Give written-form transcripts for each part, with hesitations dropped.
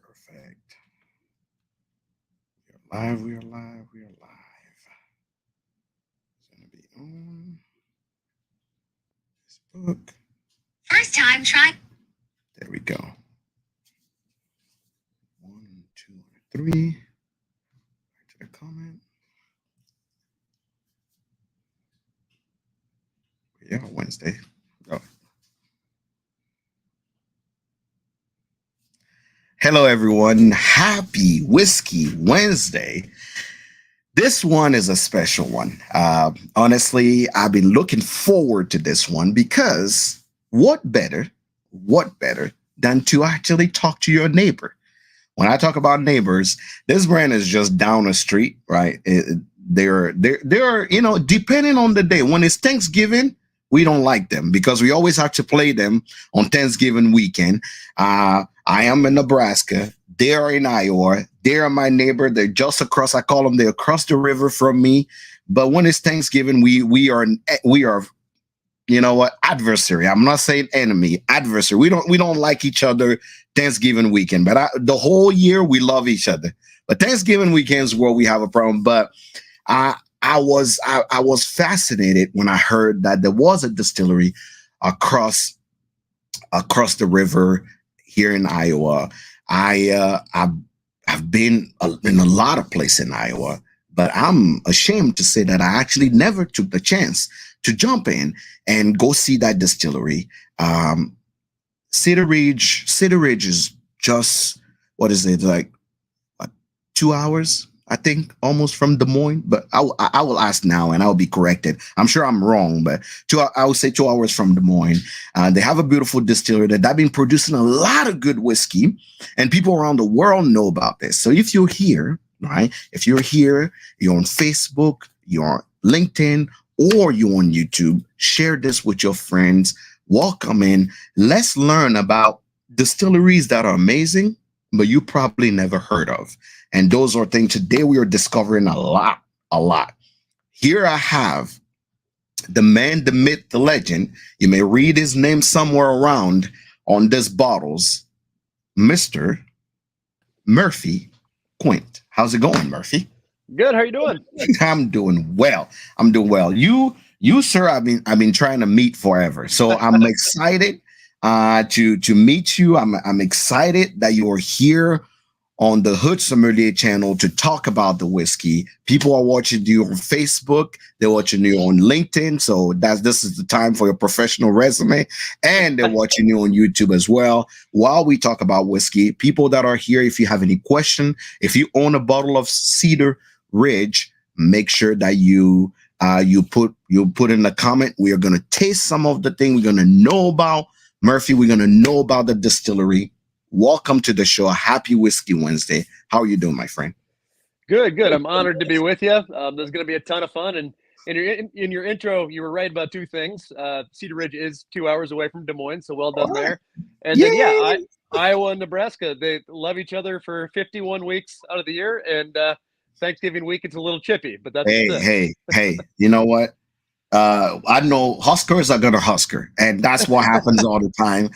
Perfect. We are live. We are live. We are live. It's gonna be on Facebook. First time try. There we go. 1, 2, 3. Back to the comment. Yeah, Wednesday. Oh. Hello, everyone. Happy Whiskey Wednesday. This one is a special one. Honestly, I've been looking forward to this one because what better than to actually talk to your neighbor? When I talk about neighbors, this brand is just down the street, right? They're, depending on the day. When it's Thanksgiving, we don't like them because we always have to play them on Thanksgiving weekend. I am in Nebraska. They are in Iowa. They are my neighbor. They're just across. I call them. They're across the river from me. But when it's Thanksgiving, we are you know what, adversary. I'm not saying enemy, adversary. We don't like each other Thanksgiving weekend, but the whole year we love each other. But Thanksgiving weekends where we have a problem. But I was fascinated when I heard that there was a distillery across the river here in Iowa. I've been in a lot of places in Iowa, but I'm ashamed to say that I actually never took the chance to jump in and go see that distillery. Cedar Ridge is just, what is it, like 2 hours, I think, almost from Des Moines. But I will ask now and I'll be corrected. I'm sure I'm wrong, but I would say 2 hours from Des Moines. They have a beautiful distillery that I've been producing a lot of good whiskey, and people around the world know about this. So if you're here, right, if you're here, you're on Facebook, you're on LinkedIn, or you're on YouTube, share this with your friends. Welcome in. Let's learn about distilleries that are amazing, but you probably never heard of. And those are things today we are discovering a lot. Here I have the man, the myth, the legend. You may read his name somewhere around on these bottles, Mr. Murphy Quint. How's it going, Murphy? Good. How you doing? I'm doing well. You, sir, I've been trying to meet forever. So I'm excited to meet you. I'm excited that you are here on the Hood Sommelier channel to talk about the whiskey. People are watching you on Facebook. They're watching you on LinkedIn. So this is the time for your professional resume. And they're watching you on YouTube as well. While we talk about whiskey, people that are here, if you have any question, if you own a bottle of Cedar Ridge, make sure that you put in the comment. We are going to taste some of the thing. We're going to know about Murphy. We're going to know about the distillery. Welcome to the show. Happy Whiskey Wednesday. How are you doing, my friend? Good. I'm honored to be with you. There's going to be a ton of fun. And in your intro, you were right about two things. Cedar Ridge is 2 hours away from Des Moines, so well done there. And then, Iowa and Nebraska, they love each other for 51 weeks out of the year. And Thanksgiving week, it's a little chippy, but that's hey. You know what? I know Huskers are gonna Husker, and that's what happens all the time.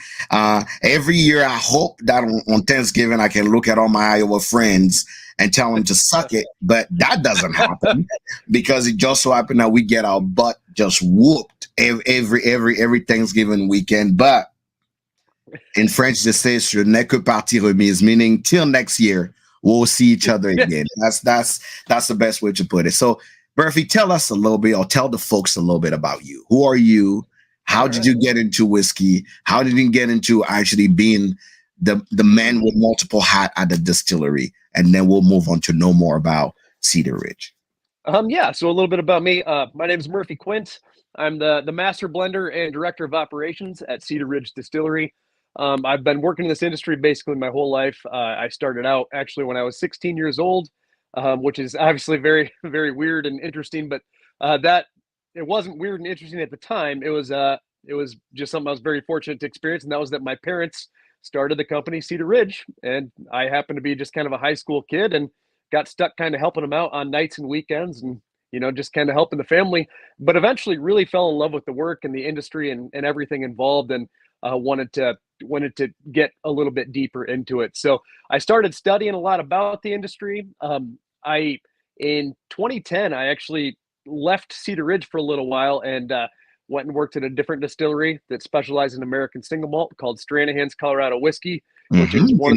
Every year, I hope that on Thanksgiving I can look at all my Iowa friends and tell them to suck it, but that doesn't happen because it just so happened that we get our butt just whooped every Thanksgiving weekend. But in French, they say "Je n'ai que partie remise," meaning till next year we'll see each other again. That's the best way to put it. So, Murphy, tell us a little bit, or tell the folks a little bit about you. Who are you? How did you get into whiskey? How did you get into actually being the man with multiple hats at the distillery? And then we'll move on to know more about Cedar Ridge. So a little bit about me. My name is Murphy Quint. I'm the master blender and director of operations at Cedar Ridge Distillery. I've been working in this industry basically my whole life. I started out actually when I was 16 years old. Which is obviously very, very weird and interesting, but that it wasn't weird and interesting at the time. It was just something I was very fortunate to experience, and that was that my parents started the company Cedar Ridge, and I happened to be just kind of a high school kid and got stuck kind of helping them out on nights and weekends, and just kind of helping the family. But eventually, really fell in love with the work and the industry and everything involved, and wanted to wanted to get a little bit deeper into it. So I started studying a lot about the industry. In 2010, I actually left Cedar Ridge for a little while and went and worked at a different distillery that specialized in American single malt called Stranahan's Colorado Whiskey, which is one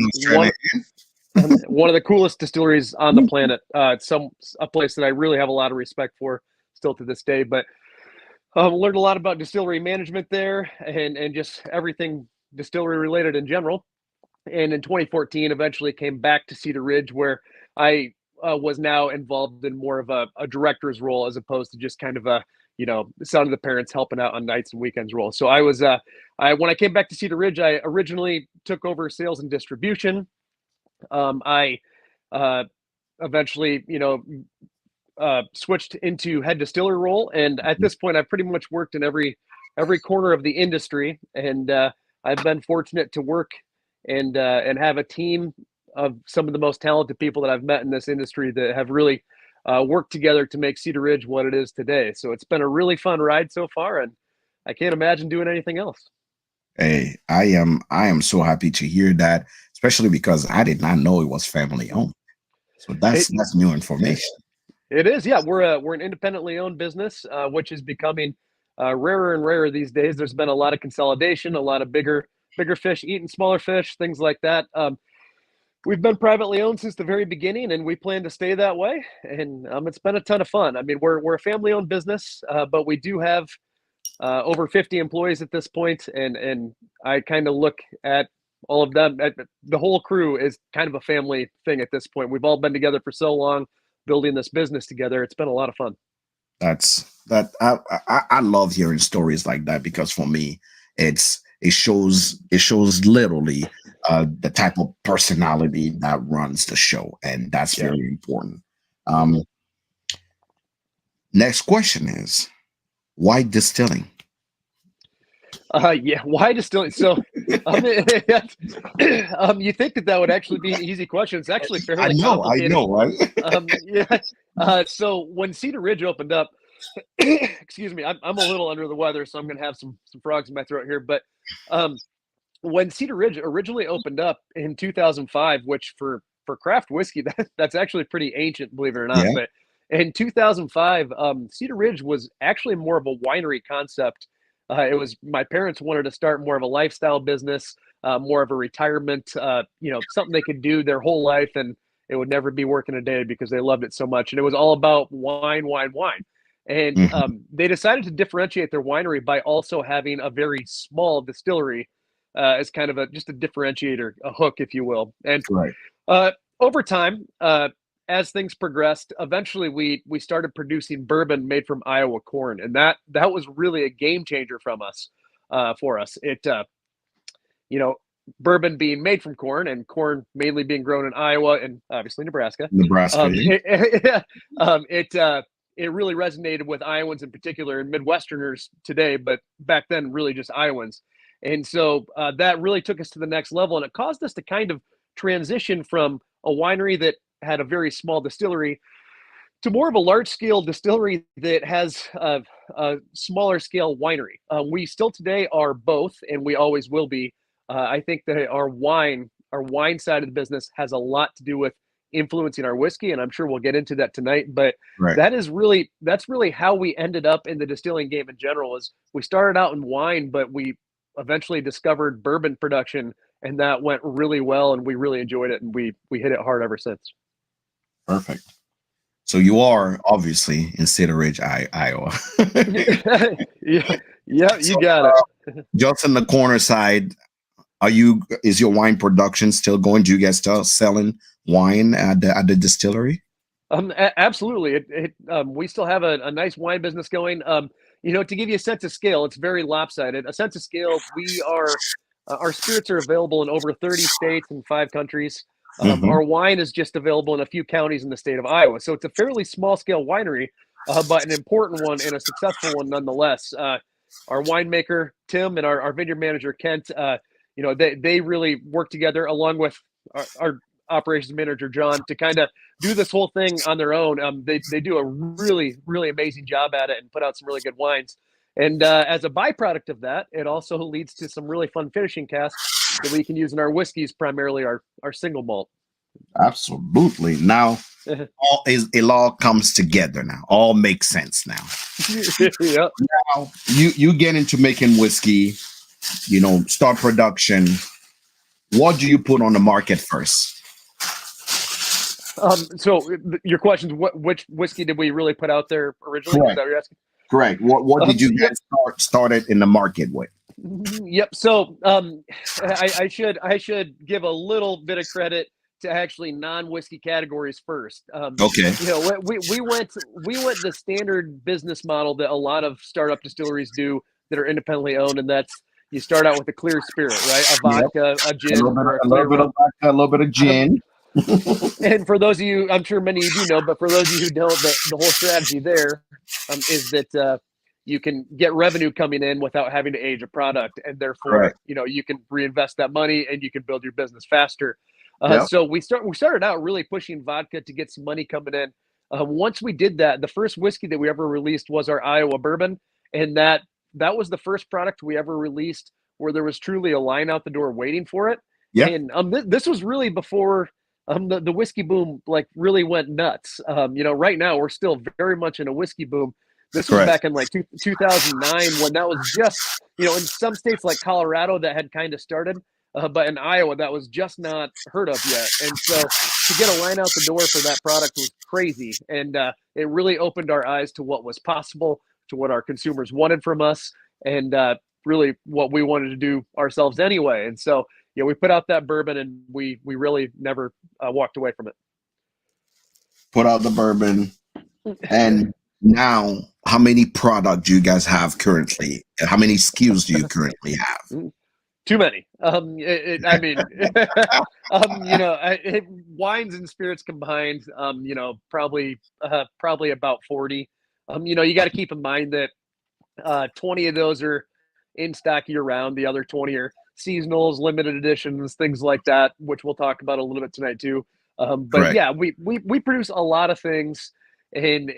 of the coolest distilleries on the planet. It's a place that I really have a lot of respect for still to this day. But learned a lot about distillery management there and just everything distillery related in general. And in 2014, eventually came back to Cedar Ridge, where I was now involved in more of a director's role as opposed to just kind of a, son of the parents helping out on nights and weekends role. So I was, when I came back to Cedar Ridge, I originally took over sales and distribution. I eventually, switched into head distiller role. And at this point, I've pretty much worked in every corner of the industry. And I've been fortunate to work and have a team of some of the most talented people that I've met in this industry that have really worked together to make Cedar Ridge what it is today. So it's been a really fun ride so far, and I can't imagine doing anything else. Hey, I am so happy to hear that, especially because I did not know it was family owned. So that's new information. It is, yeah. We're an independently owned business, which is becoming rarer and rarer these days. There's been a lot of consolidation, a lot of bigger fish eating smaller fish, things like that. We've been privately owned since the very beginning, and we plan to stay that way. And it's been a ton of fun. I mean, we're a family-owned business, but we do have over 50 employees at this point, and I kind of look at all of them. The whole crew is kind of a family thing at this point. We've all been together for so long, building this business together. It's been a lot of fun. I love hearing stories like that, because for me, it shows literally the type of personality that runs the show, and that's very important. Next question is, why distilling? Why distilling? So, you think that would actually be an easy question? It's actually fairly complicated. I know, right? So when Cedar Ridge opened up, excuse me, I'm a little under the weather, so I'm going to have some frogs in my throat here. But when Cedar Ridge originally opened up in 2005, which for craft whiskey, that's actually pretty ancient, believe it or not. Yeah. But in 2005, Cedar Ridge was actually more of a winery concept. It was, my parents wanted to start more of a lifestyle business, more of a retirement, something they could do their whole life, and it would never be working a day because they loved it so much. And it was all about wine. And they decided to differentiate their winery by also having a very small distillery as kind of just a differentiator, a hook, if you will. And over time, as things progressed, eventually we started producing bourbon made from Iowa corn, and that was really a game changer for us. It bourbon being made from corn, and corn mainly being grown in Iowa and obviously Nebraska. It really resonated with Iowans in particular, and Midwesterners today, but back then really just Iowans. And so that really took us to the next level, and it caused us to kind of transition from a winery that had a very small distillery to more of a large-scale distillery that has a smaller scale winery. We still today are both, and we always will be. I think that our wine side of the business has a lot to do with influencing our whiskey, and I'm sure we'll get into that tonight. But that's really how we ended up in the distilling game in general. Is we started out in wine, but we eventually discovered bourbon production, and that went really well, and we really enjoyed it, and we hit it hard ever since. Perfect. So you are obviously in Cedar Ridge, Iowa. yeah, you got it. Just in the corner side, is your wine production still going? Do you guys still selling wine at the distillery? Absolutely. We still have a nice wine business going. To give you a sense of scale, it's very lopsided. A sense of scale, our spirits are available in over 30 states and 5 countries. Our wine is just available in a few counties in the state of Iowa. So it's a fairly small scale winery, but an important one and a successful one nonetheless. Our winemaker, Tim, and our vineyard manager, Kent, they really work together along with our operations manager, John, to kind of do this whole thing on their own. They do a really, really amazing job at it and put out some really good wines. And as a byproduct of that, it also leads to some really fun finishing casks that we can use in our whiskeys, primarily our single malt. Absolutely. Now, it all comes together now. All makes sense now. Yep. Now, you get into making whiskey, start production. What do you put on the market first? So your question is which whiskey did we really put out there originally? Correct. Is that what you're asking? Correct. What did you guys started in the market with? Yep. So I should give a little bit of credit to actually non-whiskey categories first. Okay. We went the standard business model that a lot of startup distilleries do that are independently owned, and that's you start out with a clear spirit, right? A vodka, a gin, a little bit of vodka, a little bit of gin. And for those of you, I'm sure many of you do know, but for those of you who don't, the whole strategy there is that you can get revenue coming in without having to age a product, and therefore, you can reinvest that money and you can build your business faster. So we started out really pushing vodka to get some money coming in. Once we did that, the first whiskey that we ever released was our Iowa bourbon, and that was the first product we ever released where there was truly a line out the door waiting for it. Yeah. And this was really before the whiskey boom really went nuts. Right now we're still very much in a whiskey boom. This was back in 2009 when that was just, in some states like Colorado that had kind of started, but in Iowa that was just not heard of yet. And so to get a line out the door for that product was crazy. And it really opened our eyes to what was possible, to what our consumers wanted from us, and really what we wanted to do ourselves anyway. And so, we put out that bourbon and we really never walked away from it. Put out the bourbon. And now, how many products do you guys have currently? How many SKUs do you currently have? Too many. Wines and spirits combined, probably about 40. You got to keep in mind that 20 of those are in stock year round. The other 20 are seasonals, limited editions, things like that, which we'll talk about a little bit tonight too. But yeah, we produce a lot of things, and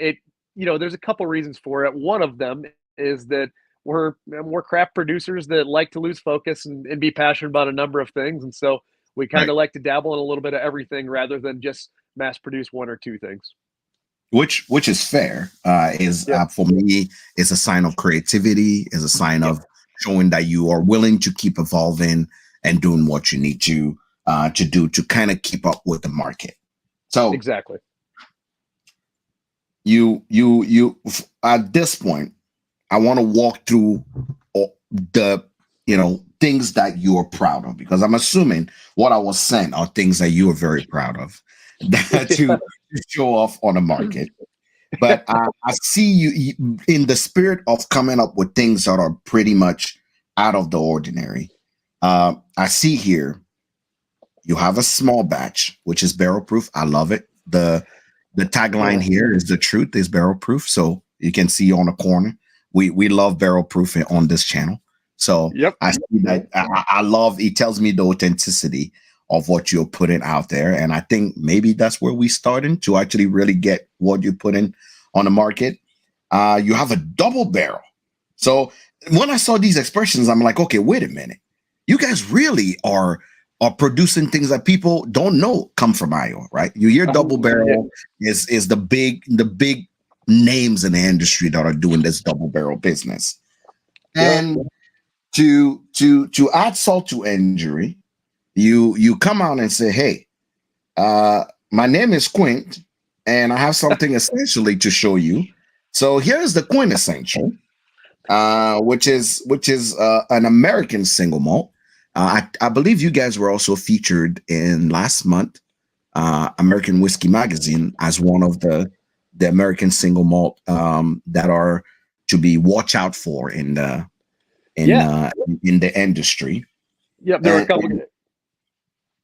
there's a couple reasons for it. One of them is that we're craft producers that like to lose focus and be passionate about a number of things. And so we kind of like to dabble in a little bit of everything rather than just mass produce one or two things. Which is fair. For me, is a sign of creativity, is a sign of showing that you are willing to keep evolving and doing what you need to do to kind of keep up with the market. So exactly. You at this point, I want to walk through the things that you are proud of, because I'm assuming what I was saying are things that you are very proud of to show off on the market. But I see you in the spirit of coming up with things that are pretty much out of the ordinary. I see here you have a small batch, which is barrel proof. I love it. The tagline here is "The truth is barrel proof." So you can see on the corner. We love barrel proof on this channel. So I see that. I love. It tells me the authenticity of what you're putting out there, and I think maybe that's where we starting to actually really get what you're putting on the market. You have a double barrel. So when I saw these expressions, I'm like, okay, wait a minute. You guys really are producing things that people don't know come from Iowa, right? You hear double barrel is the big names in the industry that are doing this double barrel business. And to add salt to injury, you come out and say, hey, my name is Quint, and I have something essentially to show you. So here's the Quint Essential, which is an American single malt. I believe you guys were also featured in last month American Whiskey Magazine as one of the American single malt that are to be watch out for in the industry. Yep, there were a couple.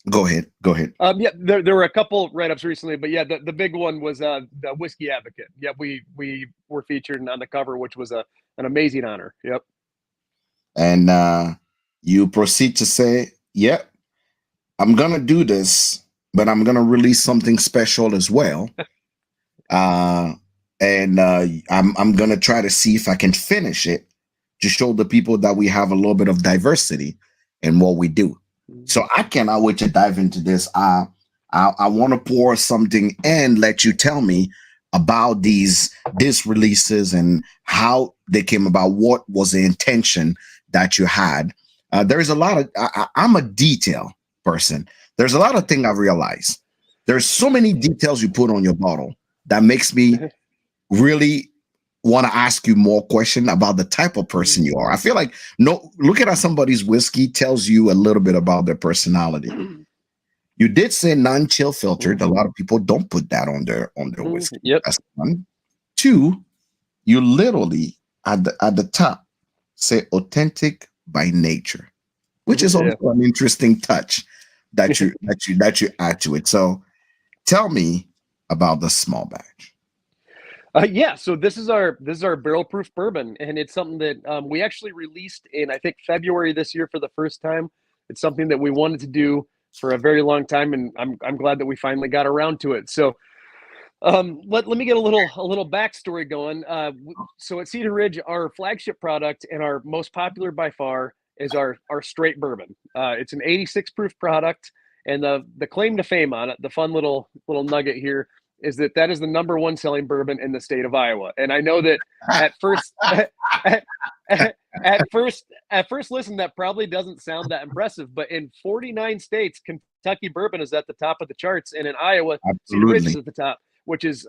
Go ahead. There were a couple write-ups recently, but the big one was the Whiskey Advocate. Yeah, we were featured on the cover, which was an amazing honor. Yep. And you proceed to say, yep, I'm gonna do this, but I'm gonna release something special as well. I'm gonna try to see if I can finish it to show the people that we have a little bit of diversity in what we do. So I cannot wait to dive into this. I want to pour something and let you tell me about these releases and how they came about. What was the intention that you had? There is a lot of I'm a detail person. There's a lot of things I've realized. There's so many details you put on your bottle that makes me really want to ask you more questions about the type of person you are. I feel like looking at somebody's whiskey tells you a little bit about their personality. You did say non-chill filtered. A lot of people don't put that on their whiskey. Yep. That's one. Two, you literally at the top say authentic by nature, which is also an interesting touch that you add to it. So tell me about the small batch. Yeah, so this is our barrel proof bourbon, and it's something that we actually released in, I think, February this year for the first time. It's something that we wanted to do for a very long time, and I'm glad that we finally got around to it. So let me get a little backstory going. So at Cedar Ridge, our flagship product and our most popular by far is our straight bourbon. It's an 86 proof product, and the claim to fame on it, the fun little nugget here, is that is the #1 selling bourbon in the state of Iowa. And I know that at first at first listen, that probably doesn't sound that impressive, but in 49 states, Kentucky bourbon is at the top of the charts, and in Iowa, Cedar Ridge is at the top, which is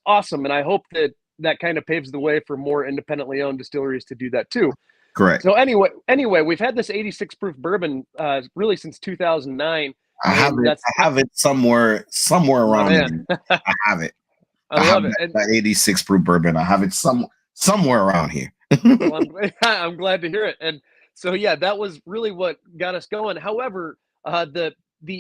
awesome. And I hope that kind of paves the way for more independently owned distilleries to do that too. Correct. So anyway, we've had this 86 proof bourbon really since 2009. I have it somewhere around here. I have it. I love it. That 86 proof bourbon. I have it somewhere around here. Well, I'm glad to hear it. And so, yeah, that was really what got us going. However, the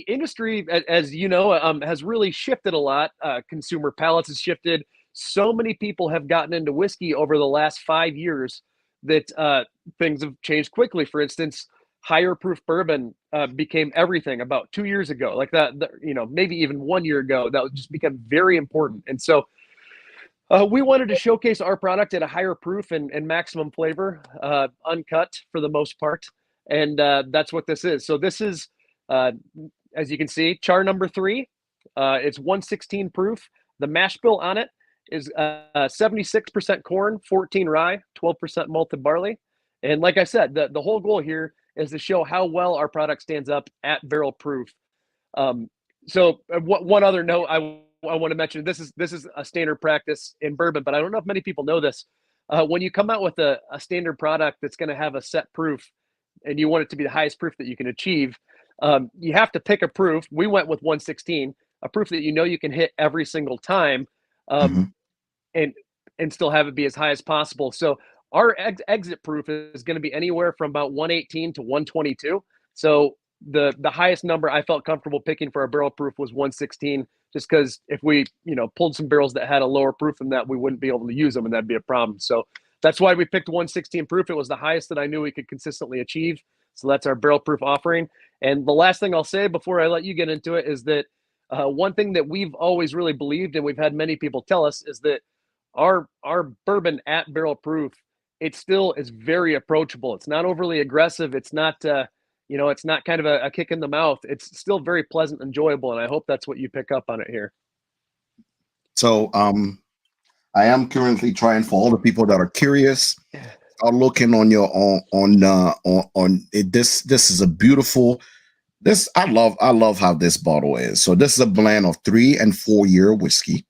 industry, as you know, has really shifted a lot. Consumer palates has shifted. So many people have gotten into whiskey over the last 5 years that things have changed quickly. For instance, higher proof bourbon became everything about 2 years ago, like that, maybe even 1 year ago. That just became very important. And so we wanted to showcase our product at a higher proof and maximum flavor, uncut for the most part. And that's what this is. So this is, as you can see, char number 3. It's 116 proof. The mash bill on it is 76% corn, 14 rye, 12% malted barley. And like I said, the whole goal here is to show how well our product stands up at barrel proof. So one other note I want to mention, this is a standard practice in bourbon, but I don't know if many people know this. When you come out with a standard product that's going to have a set proof and you want it to be the highest proof that you can achieve, you have to pick a proof. We went with 116, a proof that you can hit every single time, and still have it be as high as possible. So our exit proof is going to be anywhere from about 118 to 122. So the highest number I felt comfortable picking for a barrel proof was 116, just because if we pulled some barrels that had a lower proof than that, we wouldn't be able to use them, and that'd be a problem. So that's why we picked 116 proof. It was the highest that I knew we could consistently achieve. So that's our barrel proof offering. And the last thing I'll say before I let you get into it is that one thing that we've always really believed, and we've had many people tell us, is that our bourbon at barrel proof, it still is very approachable. It's not overly aggressive. It's not, it's not kind of a kick in the mouth. It's still very pleasant, enjoyable. And I hope that's what you pick up on it here. So, I am currently trying, for all the people that are curious, start looking on your on it. This is a beautiful. I love how this bottle is. So this is a blend of 3 and 4 year whiskey.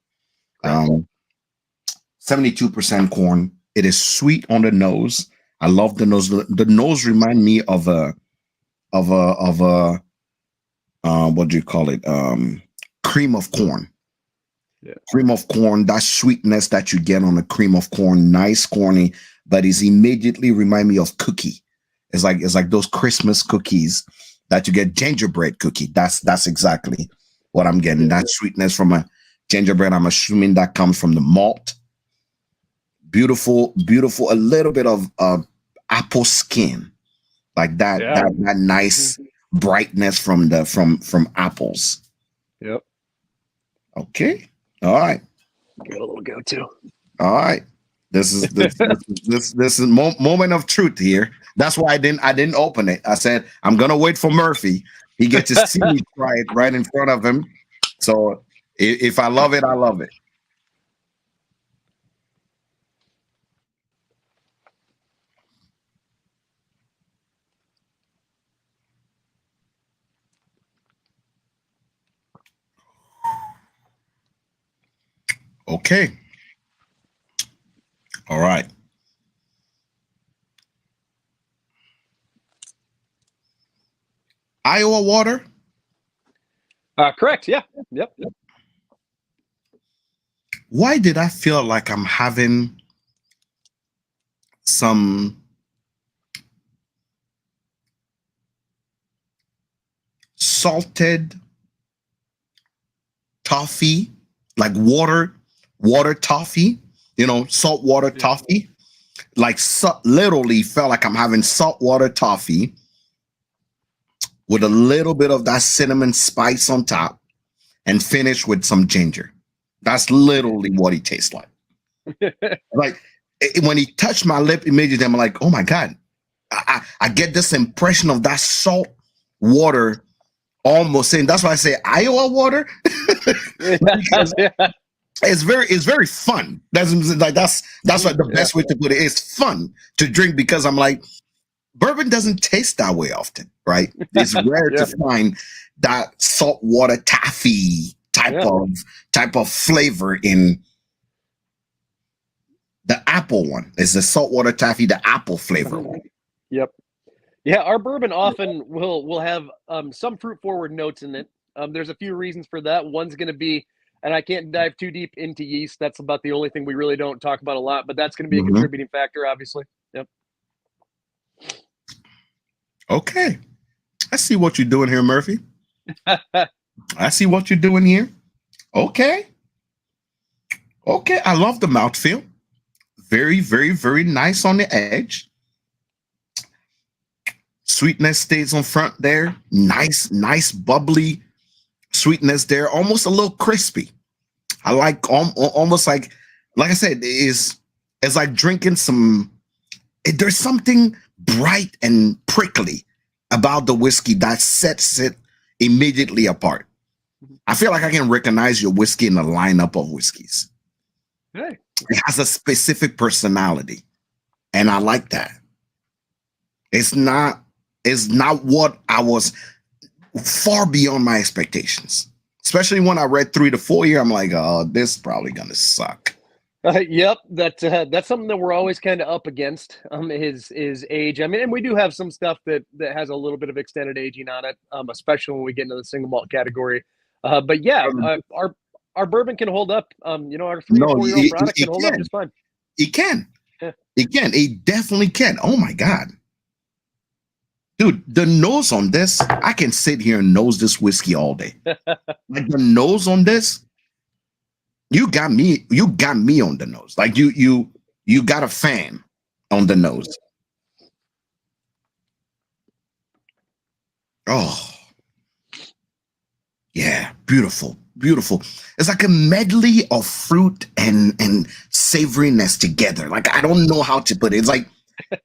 72% corn. It is sweet on the nose. I love the nose. The nose remind me of a what do you call it? Cream of corn. Yeah. Cream of corn, that sweetness that you get on the cream of corn, nice corny, but it's immediately remind me of cookie. It's like those Christmas cookies that you get, gingerbread cookie. That's exactly what I'm getting. That sweetness from a gingerbread. I'm assuming that comes from the malt. Beautiful, a little bit of apple skin, like that, that nice brightness from apples. Yep. Okay. All right. Got a little go too. All right. This is moment of truth here. That's why I didn't open it. I said I'm gonna wait for Murphy. He gets to see me try it right in front of him. So if I love it, I love it. Okay. All right. Iowa water. Correct. Yeah. Yep. Why did I feel like I'm having some salted toffee, like water toffee, salt water toffee? Like literally felt like I'm having saltwater toffee with a little bit of that cinnamon spice on top and finish with some ginger. That's literally what he tastes like. Like when he touched my lip, immediately I'm like, oh my God, I get this impression of that salt water almost saying, that's why I say Iowa water. Because it's very fun. That's what the best way to put it. It's fun to drink because I'm like, bourbon doesn't taste that way often, right? It's rare to find that saltwater taffy type of flavor in the apple one. It's the saltwater taffy, the apple flavor one. Yep. Yeah, our bourbon often will have some fruit forward notes in it. There's a few reasons for that. One's going to be, and I can't dive too deep into yeast. That's about the only thing we really don't talk about a lot, but that's going to be a contributing factor, obviously. Yep. Okay. I see what you're doing here, Murphy. I see what you're doing here. Okay. Okay. I love the mouthfeel. Very, very, very nice on the edge. Sweetness stays on front there. Nice, bubbly sweetness there. Almost a little crispy. I like almost like I said, it's like drinking there's something bright and prickly about the whiskey that sets it immediately apart. I feel like I can recognize your whiskey in the lineup of whiskeys. Hey. It has a specific personality, and I like that. It's not what I was, far beyond my expectations. Especially when I read 3 to 4 year, I'm like, oh, this is probably gonna suck. Yep, that's something that we're always kind of up against. Is age. I mean, and we do have some stuff that has a little bit of extended aging on it, especially when we get into the single malt category. But yeah, our bourbon can hold up. Our 3 or 4 year old product can hold up just fine. It can. It can. It definitely can. Oh my God. Dude, the nose on this, I can sit here and nose this whiskey all day. Like the nose on this, you got me on the nose. Like you got a fan on the nose. Oh. Yeah, beautiful. It's like a medley of fruit and savoriness together. Like I don't know how to put it. It's like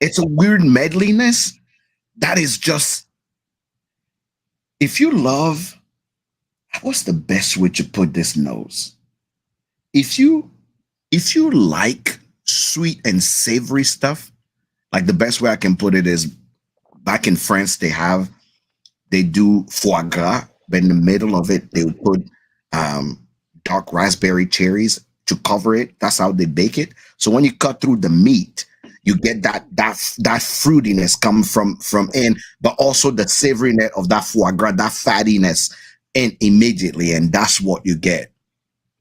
it's a weird medleyness that is just, if you love, what's the best way to put this nose? If you like sweet and savory stuff, like the best way I can put it is, back in France they do foie gras, but in the middle of it they would put dark raspberry cherries to cover it. That's how they bake it. So when you cut through the meat, you get that fruitiness come from in, but also the savoriness of that foie gras, that fattiness in immediately, and that's what you get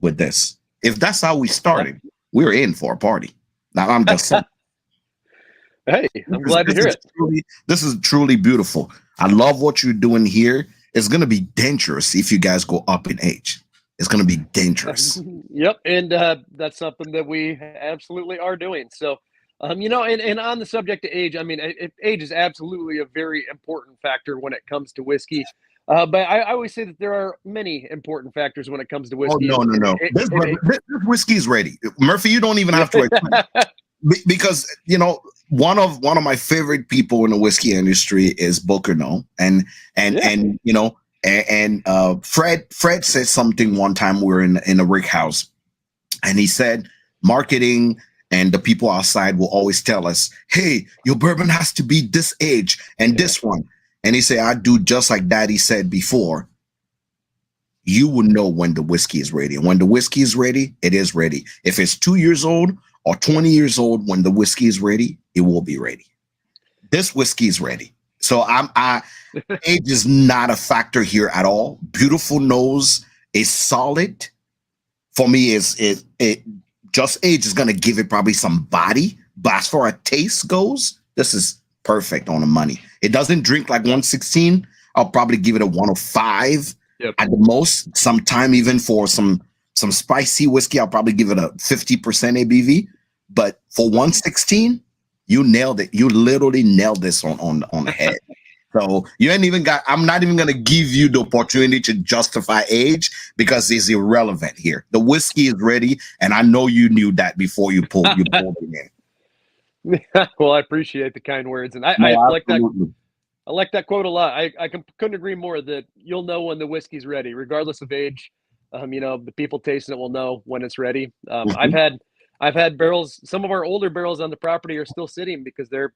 with this. If that's how we started, we're in for a party. Now I'm just saying. Hey, I'm glad to hear it. This is truly beautiful. I love what you're doing here. It's going to be dangerous if you guys go up in age. It's going to be dangerous. Yep, and that's something that we absolutely are doing. So, and on the subject of age, I mean, age is absolutely a very important factor when it comes to whiskey. But I always say that there are many important factors when it comes to Oh whiskey. no, no, no. This whiskey's ready, Murphy. You don't even have to explain. Because one of my favorite people in the whiskey industry is Bokerno, and Fred said something one time. We were in a rick house, and he said marketing and the people outside will always tell us, hey, your bourbon has to be this age and this one. And he said, I do just like Daddy said before. You will know when the whiskey is ready. And when the whiskey is ready, it is ready. If it's 2 years old or 20 years old, when the whiskey is ready, it will be ready. This whiskey is ready. So age is not a factor here at all. Beautiful nose is solid. For me, it just age is gonna give it probably some body. But as far as taste goes, this is perfect on the money. It doesn't drink like 116. I'll probably give it a 105. Yep. At the most. Sometime even for some spicy whiskey, I'll probably give it a 50% ABV. But for 116, you nailed it. You literally nailed this on the head. So you ain't even got. I'm not even gonna give you the opportunity to justify age because it's irrelevant here. The whiskey is ready, and I know you knew that before you pulled it in. Well, I appreciate the kind words, and I like that. I like that quote a lot. I couldn't agree more that you'll know when the whiskey's ready, regardless of age. The people tasting it will know when it's ready. I've had barrels. Some of our older barrels on the property are still sitting because they're,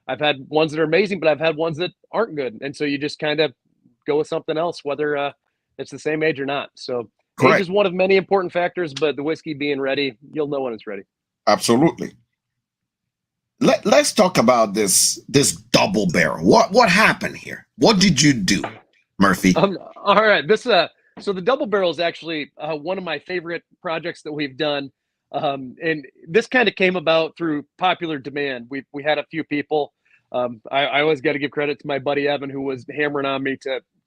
I've had ones that are amazing, but I've had ones that aren't good. And so you just kind of go with something else, whether it's the same age or not. So age is one of many important factors, but the whiskey being ready, you'll know when it's ready. Absolutely. Let's talk about this double barrel. What happened here? What did you do, Murphy? All right. So the double barrel is actually one of my favorite projects that we've done. And this kind of came about through popular demand. We had a few people. I always got to give credit to my buddy Evan, who was hammering on me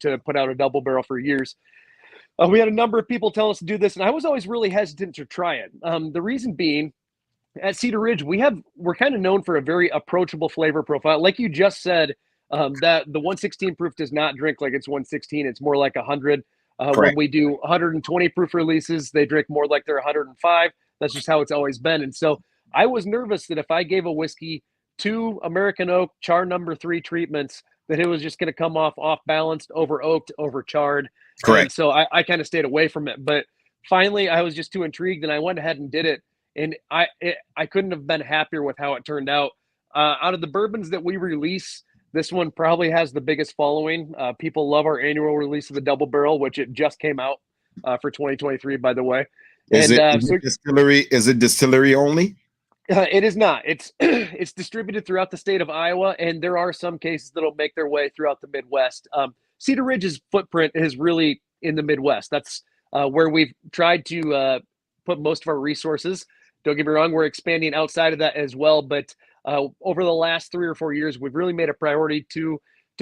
to put out a double barrel for years. We had a number of people tell us to do this, and I was always really hesitant to try it. The reason being, at Cedar Ridge, we're kind of known for a very approachable flavor profile. Like you just said, that the 116 proof does not drink like it's 116. It's more like 100. When we do 120 proof releases, they drink more like they're 105. That's just how it's always been. And so I was nervous that if I gave a whiskey 2 American oak char number 3 treatments, that it was just going to come off balanced, over oaked, over charred. Correct. And so I kind of stayed away from it. But finally, I was just too intrigued, and I went ahead and did it. And I couldn't have been happier with how it turned out. Out of the bourbons that we release, this one probably has the biggest following. People love our annual release of the double barrel, which it just came out for 2023, by the way. Is it distillery? Is it distillery only? It is not. It's distributed throughout the state of Iowa, and there are some cases that'll make their way throughout the Midwest. Cedar Ridge's footprint is really in the Midwest. That's where we've tried to put most of our resources. Don't get me wrong, we're expanding outside of that as well. But over the last 3 or 4 years, we've really made a priority to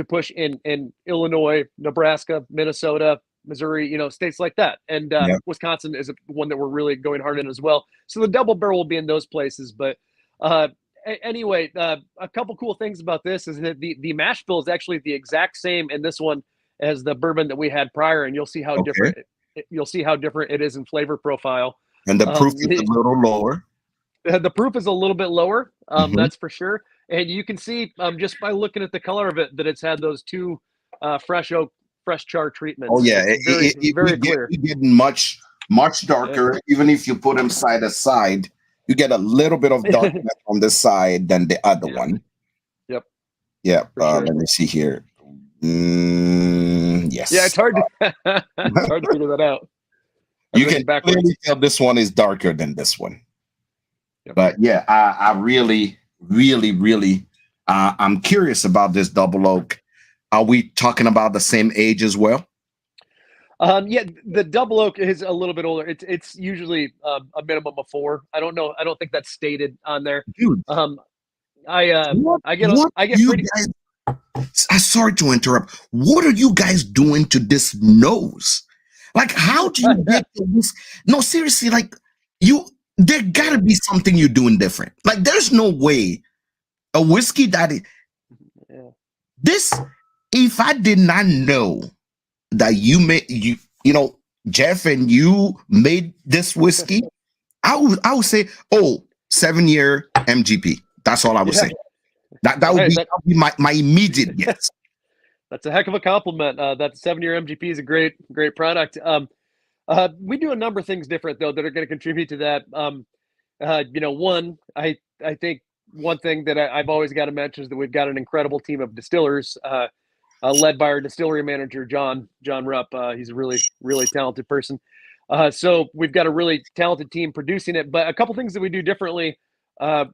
push in Illinois, Nebraska, Minnesota, Missouri, states like that. And Wisconsin is one that we're really going hard in as well. So the double barrel will be in those places. But anyway, a couple cool things about this is that the mash bill is actually the exact same in this one as the bourbon that we had prior. And you'll see how different it is in flavor profile. And the proof is a little lower. The proof is a little bit lower, that's for sure. And you can see just by looking at the color of it that it's had those 2 fresh char treatments. Oh yeah, it's very clear. You get much darker. Even if you put them side to side, you get a little bit of darkness on this side than the other one. Yep. Yeah. Sure. Let me see here. Yes. Yeah, it's hard to figure that out. You can clearly tell this one is darker than this one. Yep. But yeah, I really, I'm curious about this double oak. Are we talking about the same age as well? Yeah, the double oak is a little bit older. It's usually a minimum of 4. I don't know. I don't think that's stated on there. Dude, I get pretty. I'm sorry to interrupt. What are you guys doing to this nose? Like, how do you get this? No, seriously, like there gotta be something you're doing different. Like, there's no way a whiskey that is this. If I did not know that you made, you know, Jeff, and you made this whiskey, I would say, oh, 7-year MGP. That's all I would Yeah. say. That would Hey, be my immediate guess. that's a heck of a compliment. That 7-year MGP is a great product. We do a number of things different though that are going to contribute to that. One, I think one thing that I've always got to mention is that we've got an incredible team of distillers, led by our distillery manager John Rupp. He's a really talented person. So we've got a really talented team producing it. But a couple things that we do differently.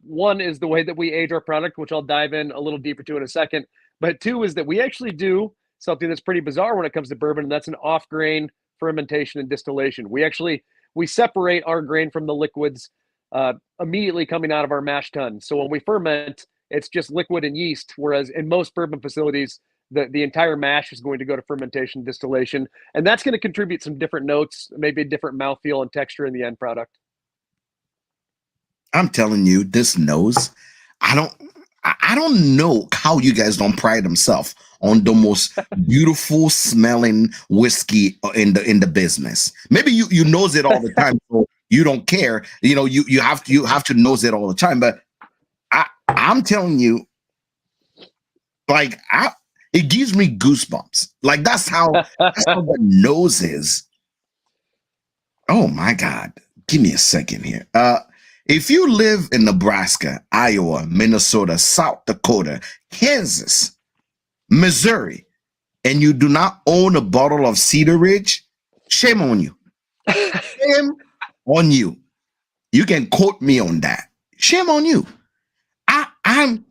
One is the way that we age our product, which I'll dive in a little deeper to in a second. But two is that we actually do something that's pretty bizarre when it comes to bourbon, and that's an off-grain fermentation and distillation. We separate our grain from the liquids immediately coming out of our mash tun. So when we ferment, it's just liquid and yeast, whereas in most bourbon facilities, the entire mash is going to go to fermentation distillation, and that's going to contribute some different notes, maybe a different mouthfeel and texture in the end product. I'm telling you, this nose, I don't know how you guys don't pride themselves on the most beautiful smelling whiskey in the business. Maybe you nose it all the time, so you don't care. You know, you have to nose it all the time. But I'm telling you, like, it gives me goosebumps. Like that's how the nose is. Oh my God. Give me a second here. If you live in Nebraska, Iowa, Minnesota, South Dakota, Kansas, Missouri, and you do not own a bottle of Cedar Ridge, shame on you. Shame on you. You can quote me on that. Shame on you. I'm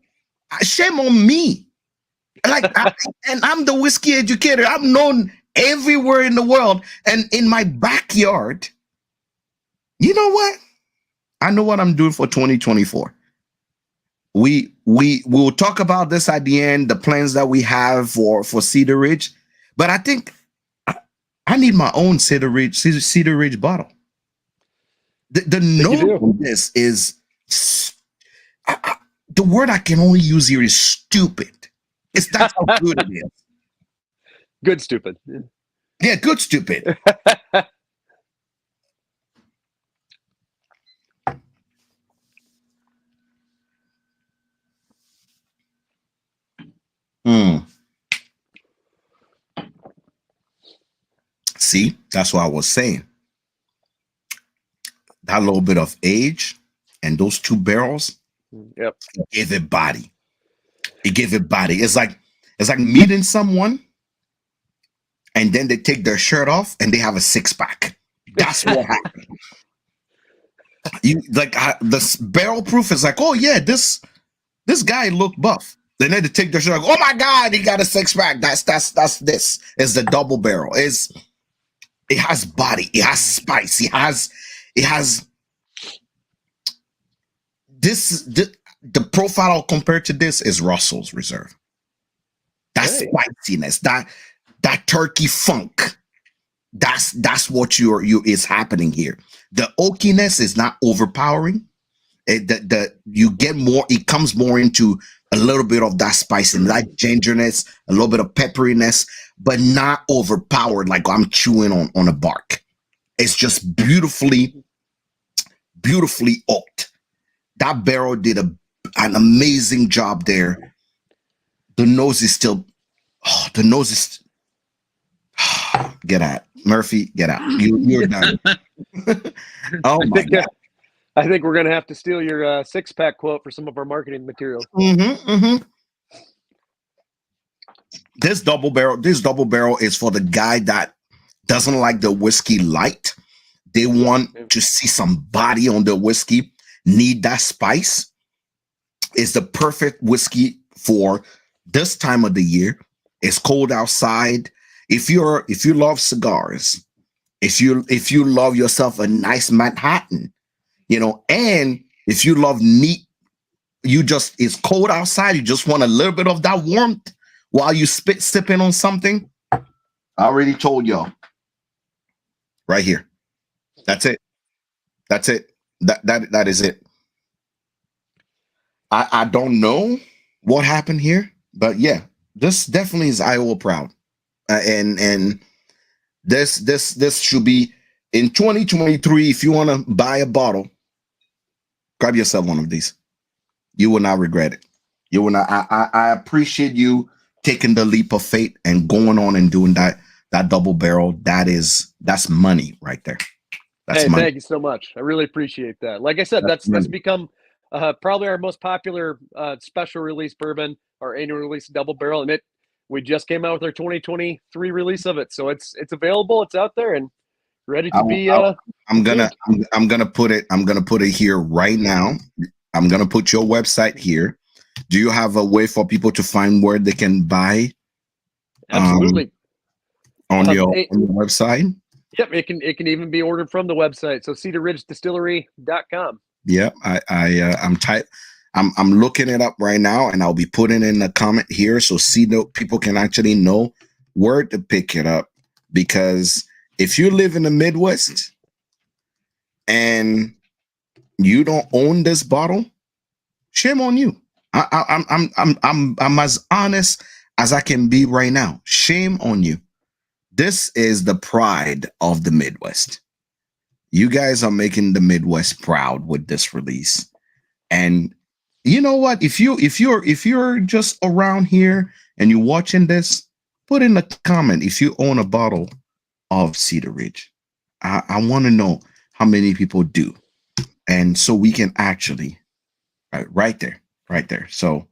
shame on me. And I'm the whiskey educator. I'm known everywhere in the world. And in my backyard, you know what? I know what I'm doing for 2024. We'll talk about this at the end, the plans that we have for Cedar Ridge. But I think I need my own Cedar Ridge bottle. The note on this is the word I can only use here is stupid. That's how good it is. Good stupid. Yeah, good stupid. See, that's what I was saying. That little bit of age and those 2 barrels, yep, gave it body. It gave it body. It's like meeting someone and then they take their shirt off and they have a 6-pack. That's what happened. You like the barrel proof is like, oh yeah, this guy looked buff. Then they take their shirt off. Oh my God, he got a 6-pack. That's this. It's the double barrel. It has body. It has spice. It has this. The profile compared to this is Russell's Reserve. That spiciness, that turkey funk. That's what is happening here. The oakiness is not overpowering. You get more. It comes more into a little bit of that spice and that gingerness, a little bit of pepperiness, but not overpowered like I'm chewing on a bark. It's just beautifully oaked. That barrel did an amazing job there. The nose is still. Oh, the nose is. Get out, Murphy. Get out. You're done. Oh my God. I think we're going to have to steal your 6-pack quote for some of our marketing materials. This double barrel is for the guy that doesn't like the whiskey light. They want to see some body on the whiskey, need that spice. It's the perfect whiskey for this time of the year. It's cold outside. If you love cigars, if you love yourself a nice Manhattan, you know, and if you love neat, it's cold outside, you just want a little bit of that warmth while you sipping on something. I already told y'all. Right here. That's it. That is it. I don't know what happened here, but yeah, this definitely is Iowa proud. And This should be in 2023. If you want to buy a bottle, grab yourself one of these. You will not regret it. You will not. I appreciate you taking the leap of faith and going on and doing that double barrel. That's money right there. That's Hey, money. thank you so much. I really appreciate that. Like I said, that's become probably our most popular special release bourbon, our annual release double barrel, and we just came out with our 2023 release of it, so it's available, it's out there, and ready to be. I'm gonna put it here right now. I'm gonna put your website here. Do you have a way for people to find where they can buy? Absolutely. On your website. Yep, it can even be ordered from the website. So cedarridgedistillery.com. Yep, I'm looking it up right now, and I'll be putting in a comment here so people can actually know where to pick it up. Because if you live in the Midwest and you don't own this bottle, shame on you. I'm as honest as I can be right now. Shame on you. This is the pride of the Midwest. You guys are making the Midwest proud with this release. And you know what? If you're just around here and you're watching this, put in a comment if you own a bottle of Cedar Ridge. I want to know how many people do. And so we can actually right there. So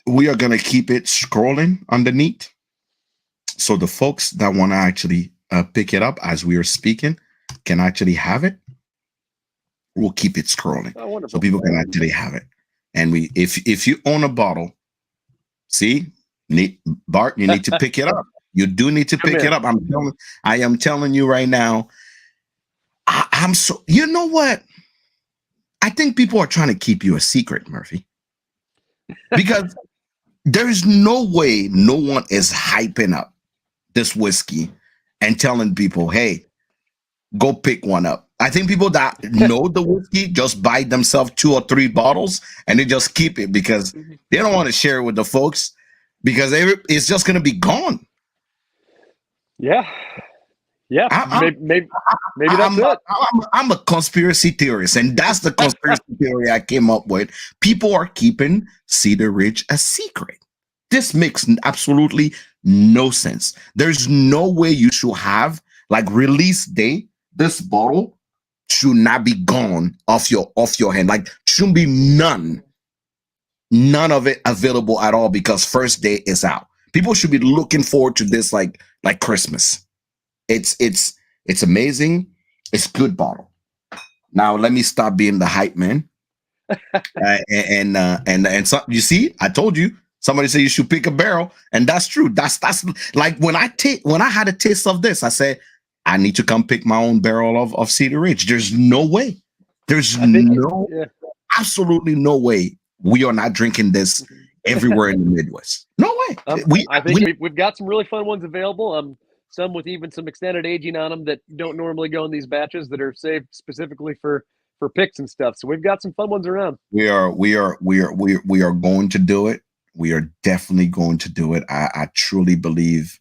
we are gonna keep it scrolling underneath. So the folks that want to actually pick it up as we are speaking can actually have it. We'll keep it scrolling so people can actually have it. And if you own a bottle, Bart, you need to pick it up. You do need to pick it up. I am telling you right now. I'm so. You know what? I think people are trying to keep you a secret, Murphy, because there is no way no one is hyping up this whiskey and telling people, hey, go pick one up. I think people that know the whiskey just buy themselves 2 or 3 bottles and they just keep it because they don't want to share it with the folks because it's just going to be gone. Yeah. Maybe that's it. I'm a conspiracy theorist, and that's the conspiracy theory I came up with. People are keeping Cedar Ridge a secret. This makes absolutely no sense. There's no way you should have, like, release day. This bottle should not be gone off your hand. Like, shouldn't be none of it available at all because first day is out. People should be looking forward to this like Christmas. It's amazing. It's good bottle. Now let me stop being the hype man. And so, you see, I told you. Somebody said you should pick a barrel, and that's true. That's like when I had a taste of this, I said I need to come pick my own barrel of Cedar Ridge. There's no way. Absolutely no way we are not drinking this everywhere in the Midwest. No way. I think we've got some really fun ones available. Some with even some extended aging on them that don't normally go in these batches that are saved specifically for picks and stuff. So we've got some fun ones around. We are going to do it. We are definitely going to do it. I truly believe.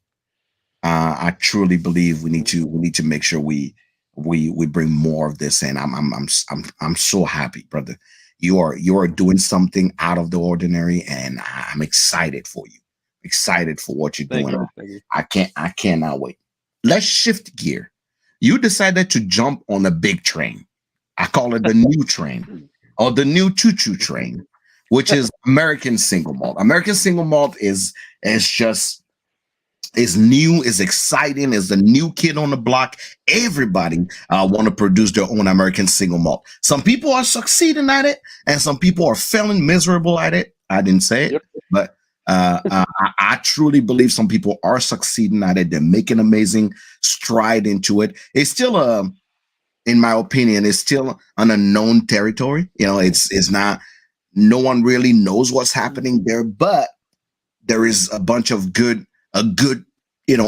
I truly believe we need to make sure we bring more of this in. I'm so happy, brother. You are doing something out of the ordinary, and I'm excited for you. Excited for what you're doing. Thank you. I cannot wait. Let's shift gear. You decided to jump on a big train. I call it the new train or the new choo-choo train, which is American single malt. American single malt is new, is exciting, is the new kid on the block. Everybody want to produce their own American single malt. Some people are succeeding at it, and some people are failing miserable at it. I didn't say it, but I truly believe some people are succeeding at it. They're making amazing stride into it. It's still in my opinion, it's still an unknown territory. You know, it's not. No one really knows what's happening there, but there is a bunch of good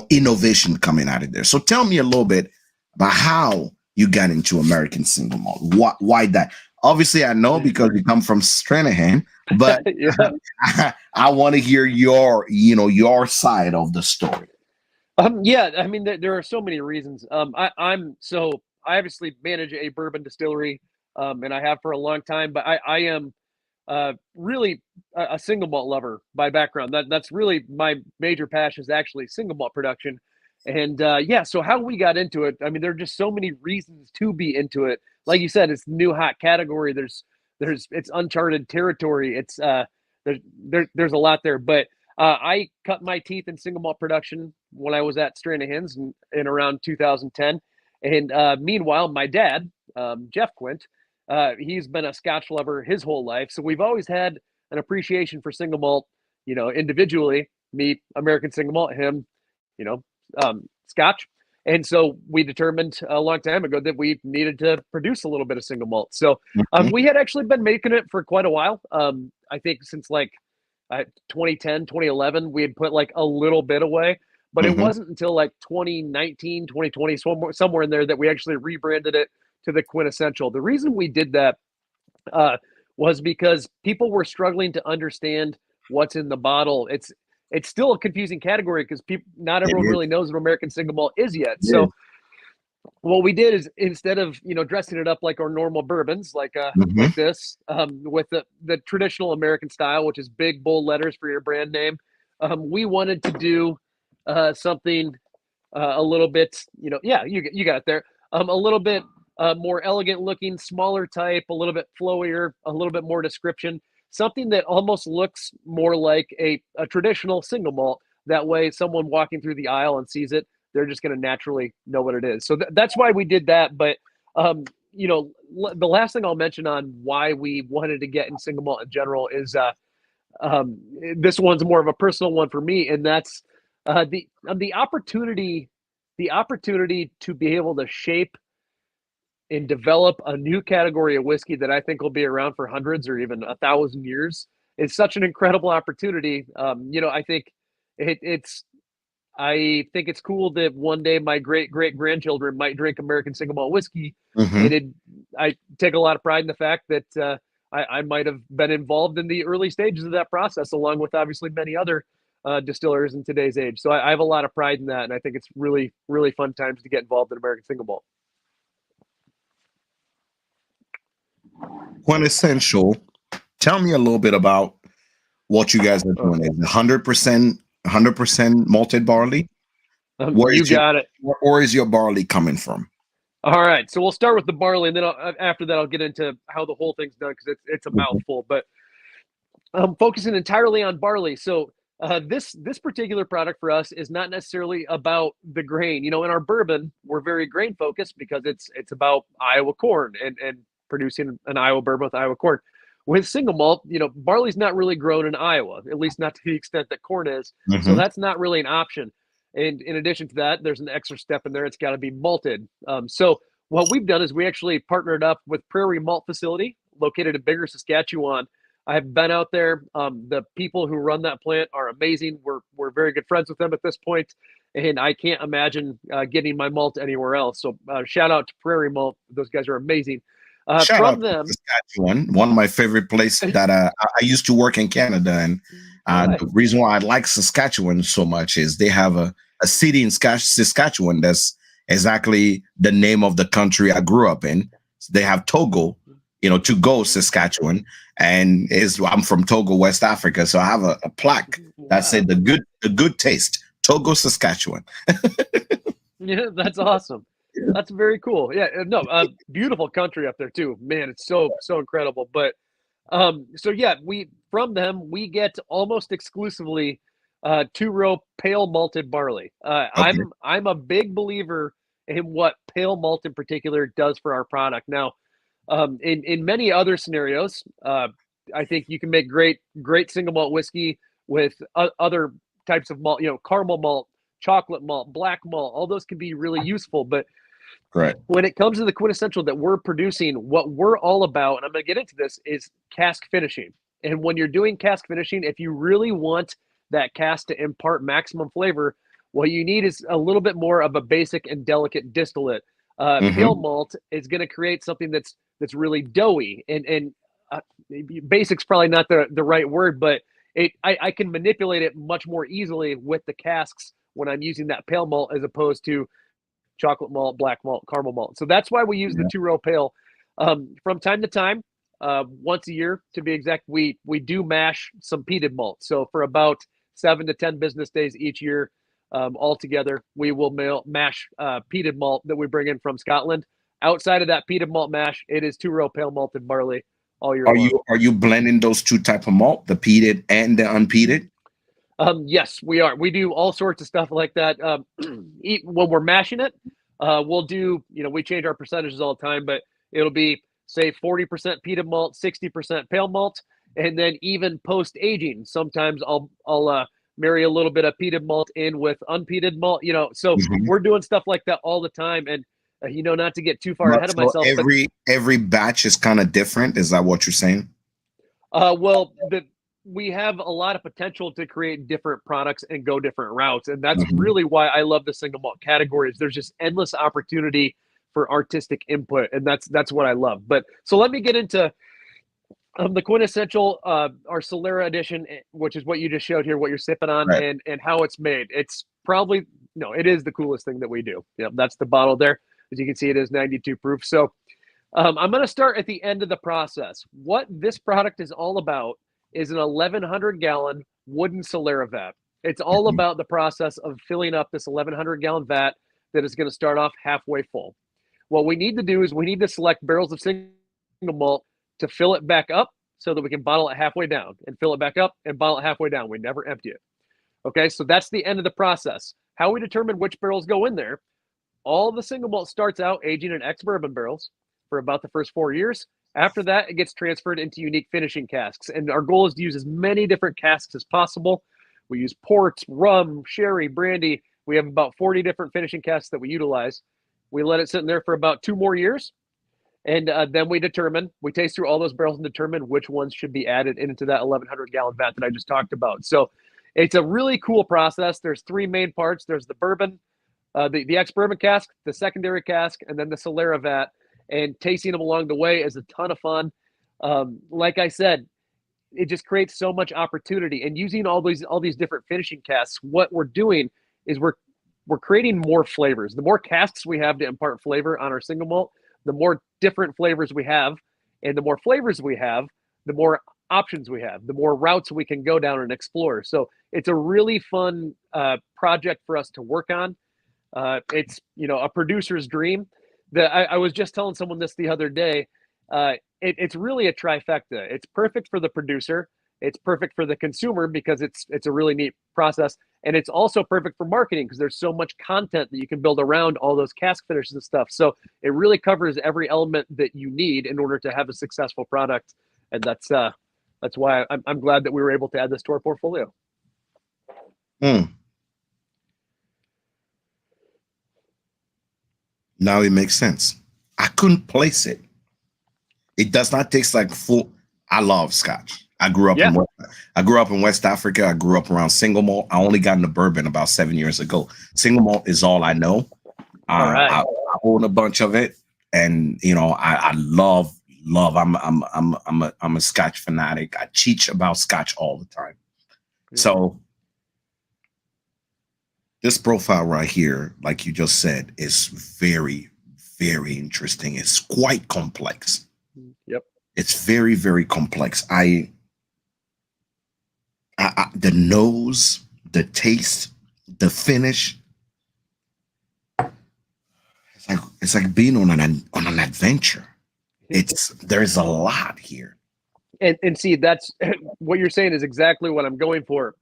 innovation coming out of there. So tell me a little bit about how you got into American single malt. Why that? Obviously, I know because you come from Stranahan, but I want to hear your side of the story. Yeah, I mean, there are so many reasons. I obviously manage a bourbon distillery, and I have for a long time. But I am really a single malt lover by background. That's really my major passion is actually single malt production. And yeah, so how we got into it, I mean, there are just so many reasons to be into it. Like you said, it's a new hot category. There's it's uncharted territory. It's there's a lot there. But I cut my teeth in single malt production when I was at Strand of Hens in around 2010. And meanwhile, my dad, Jeff Quint, he's been a Scotch lover his whole life. So we've always had an appreciation for single malt, you know, individually, me, American single malt, him, you know, Scotch. And so we determined a long time ago that we needed to produce a little bit of single malt. So Mhm. we had actually been making it for quite a while. I think since like 2010, 2011, we had put like a little bit away, but it Mhm. wasn't until like 2019, 2020, somewhere in there that we actually rebranded it to the Quintessential. The reason we did that uh, was because people were struggling to understand what's in the bottle. It's still a confusing category because people not It everyone is. really knows what American single malt is yet. It So is. what we did is instead of dressing it up like our normal bourbons, Mhm. like this, with the traditional American style, which is big bold letters for your brand name, we wanted to do something a little bit, yeah, you got it there, a little bit more elegant looking, smaller type, a little bit flowier, a little bit more description, something that almost looks more like a traditional single malt. That way, someone walking through the aisle and sees it, they're just going to naturally know what it is. So that's why we did that. But um, the last thing I'll mention on why we wanted to get in single malt in general is um, this one's more of a personal one for me, and that's the opportunity, the opportunity to be able to shape and develop a new category of whiskey that I think will be around for hundreds or even 1,000 years is such an incredible opportunity. I think it's I think it's cool that one day my great great grandchildren might drink American single malt whiskey, Mhm. and I take a lot of pride in the fact that I might have been involved in the early stages of that process, along with obviously many other distillers in today's age. So I have a lot of pride in that, and I think it's really really fun times to get involved in American single malt. Quintessential. Tell me a little bit about what you guys are Uh, doing. Is it 100% malted barley? Where you is your got it. where is your barley coming from? All right, so we'll start with the barley, and then after that, I'll get into how the whole thing's done because it's a Mhm. mouthful. But focusing entirely on barley. So this particular product for us is not necessarily about the grain. In our bourbon, we're very grain focused because it's about Iowa corn and producing an Iowa bourbon with Iowa corn. With single malt, barley's not really grown in Iowa, at least not to the extent that corn is. So Mhm. that's not really an option. And in addition to that, there's an extra step in there. It's got to be malted. So what we've done is we actually partnered up with Prairie Malt Facility, located in Bigger, Saskatchewan. I have been out there. The people who run that plant are amazing. We're very good friends with them at this point, and I can't imagine getting my malt anywhere else. So shout out to Prairie Malt; those guys are amazing. Shout From out to them, Saskatchewan, one of my favorite places that I used to work in Canada, and all right, the reason why I like Saskatchewan so much is they have a city in Saskatchewan that's exactly the name of the country I grew up in. They have Togo, to go Saskatchewan, and is I'm from Togo, West Africa, so I have a plaque that said wow, the good taste, Togo, Saskatchewan. yeah, that's awesome. That's very cool. Yeah, no, beautiful country up there too. Man, it's so incredible. But so yeah, we from them we get almost exclusively two-row pale malted barley. Okay, I'm a big believer in what pale malt in particular does for our product. Now, in many other scenarios, I think you can make great single malt whiskey with other types of malt. Caramel malt, chocolate malt, black malt. All those can be really useful, but great. when it comes to the quintessential that we're producing, what we're all about, and I'm going to get into this, is cask finishing. And when you're doing cask finishing, if you really want that cask to impart maximum flavor, what you need is a little bit more of a basic and delicate distillate. Pale Hmm. malt is going to create something that's really doughy, and uh, basic's probably not the right word, but I can manipulate it much more easily with the casks when I'm using that pale malt as opposed to chocolate malt, black malt, caramel malt. So that's why we use the 2-row pale. From time to time, once a year to be exact, we do mash some peated malt. So for about 7 to 10 business days each year, all together, we will mash peated malt that we bring in from Scotland. Outside of that peated malt mash, it is 2-row pale malted barley all year long. Are you blending those two type of malt, the peated and the unpeated? Yes, we are. We do all sorts of stuff like that. When we're mashing it, we'll do, we change our percentages all the time, but it'll be, say, 40% peated malt, 60% pale malt, and then even post-aging, sometimes I'll marry a little bit of peated malt in with unpeated malt, so we're doing stuff like that all the time. And, not to get too far ahead of myself. Every batch is kind of different. Is that what you're saying? Well, we have a lot of potential to create different products and go different routes. And that's really why I love the single malt category. Is there's just endless opportunity for artistic input. And that's what I love. But so let me get into the quintessential, our Solera edition, which is what you just showed here, what you're sipping on, right, and how it's made. It's probably, it is the coolest thing that we do. Yeah, that's the bottle there. As you can see, it is 92 proof. So I'm going to start at the end of the process. What this product is all about is an 1,100-gallon wooden Solera vat. It's all about the process of filling up this 1,100-gallon vat that is going to start off halfway full. What we need to do is we need to select barrels of single malt to fill it back up so that we can bottle it halfway down, and fill it back up and bottle it halfway down. We never empty it. Okay, so that's the end of the process. How we determine which barrels go in there, all the single malt starts out aging in ex-bourbon barrels for about the first 4 years. After that, it gets transferred into unique finishing casks. And our goal is to use as many different casks as possible. We use ports, rum, sherry, brandy. We have about 40 different finishing casks that we utilize. We let it sit in there for about 2 more years. And then we taste through all those barrels and determine which ones should be added into that 1,100-gallon vat that I just talked about. So it's a really cool process. There's 3 main parts. There's the bourbon, the ex-bourbon cask, the secondary cask, and then the Solera vat. And tasting them along the way is a ton of fun. Like I said, it just creates so much opportunity. And using all these different finishing casks, what we're doing is we're creating more flavors. The more casks we have to impart flavor on our single malt, the more different flavors we have. And the more flavors we have, the more options we have, the more routes we can go down and explore. So it's a really fun project for us to work on. It's, a producer's dream. I was just telling someone this the other day. It's really a trifecta. It's perfect for the producer. It's perfect for the consumer because it's a really neat process. And it's also perfect for marketing because there's so much content that you can build around all those cask finishes and stuff. So it really covers every element that you need in order to have a successful product. And that's why I'm glad that we were able to add this to our portfolio. Now it makes sense. I couldn't place it. It does not taste like full. I love Scotch. I grew up in West Africa. I grew up around single malt. I only got into bourbon about 7 years ago. Single malt is all I know. All right. I own a bunch of it, and I love. I'm a Scotch fanatic. I teach about Scotch all the time. So this profile right here, like you just said, is very, very interesting. It's quite complex. Yep. It's very, very complex. The nose, the taste, the finish. It's like being on an adventure. There's a lot here. And see, that's what you're saying is exactly what I'm going for.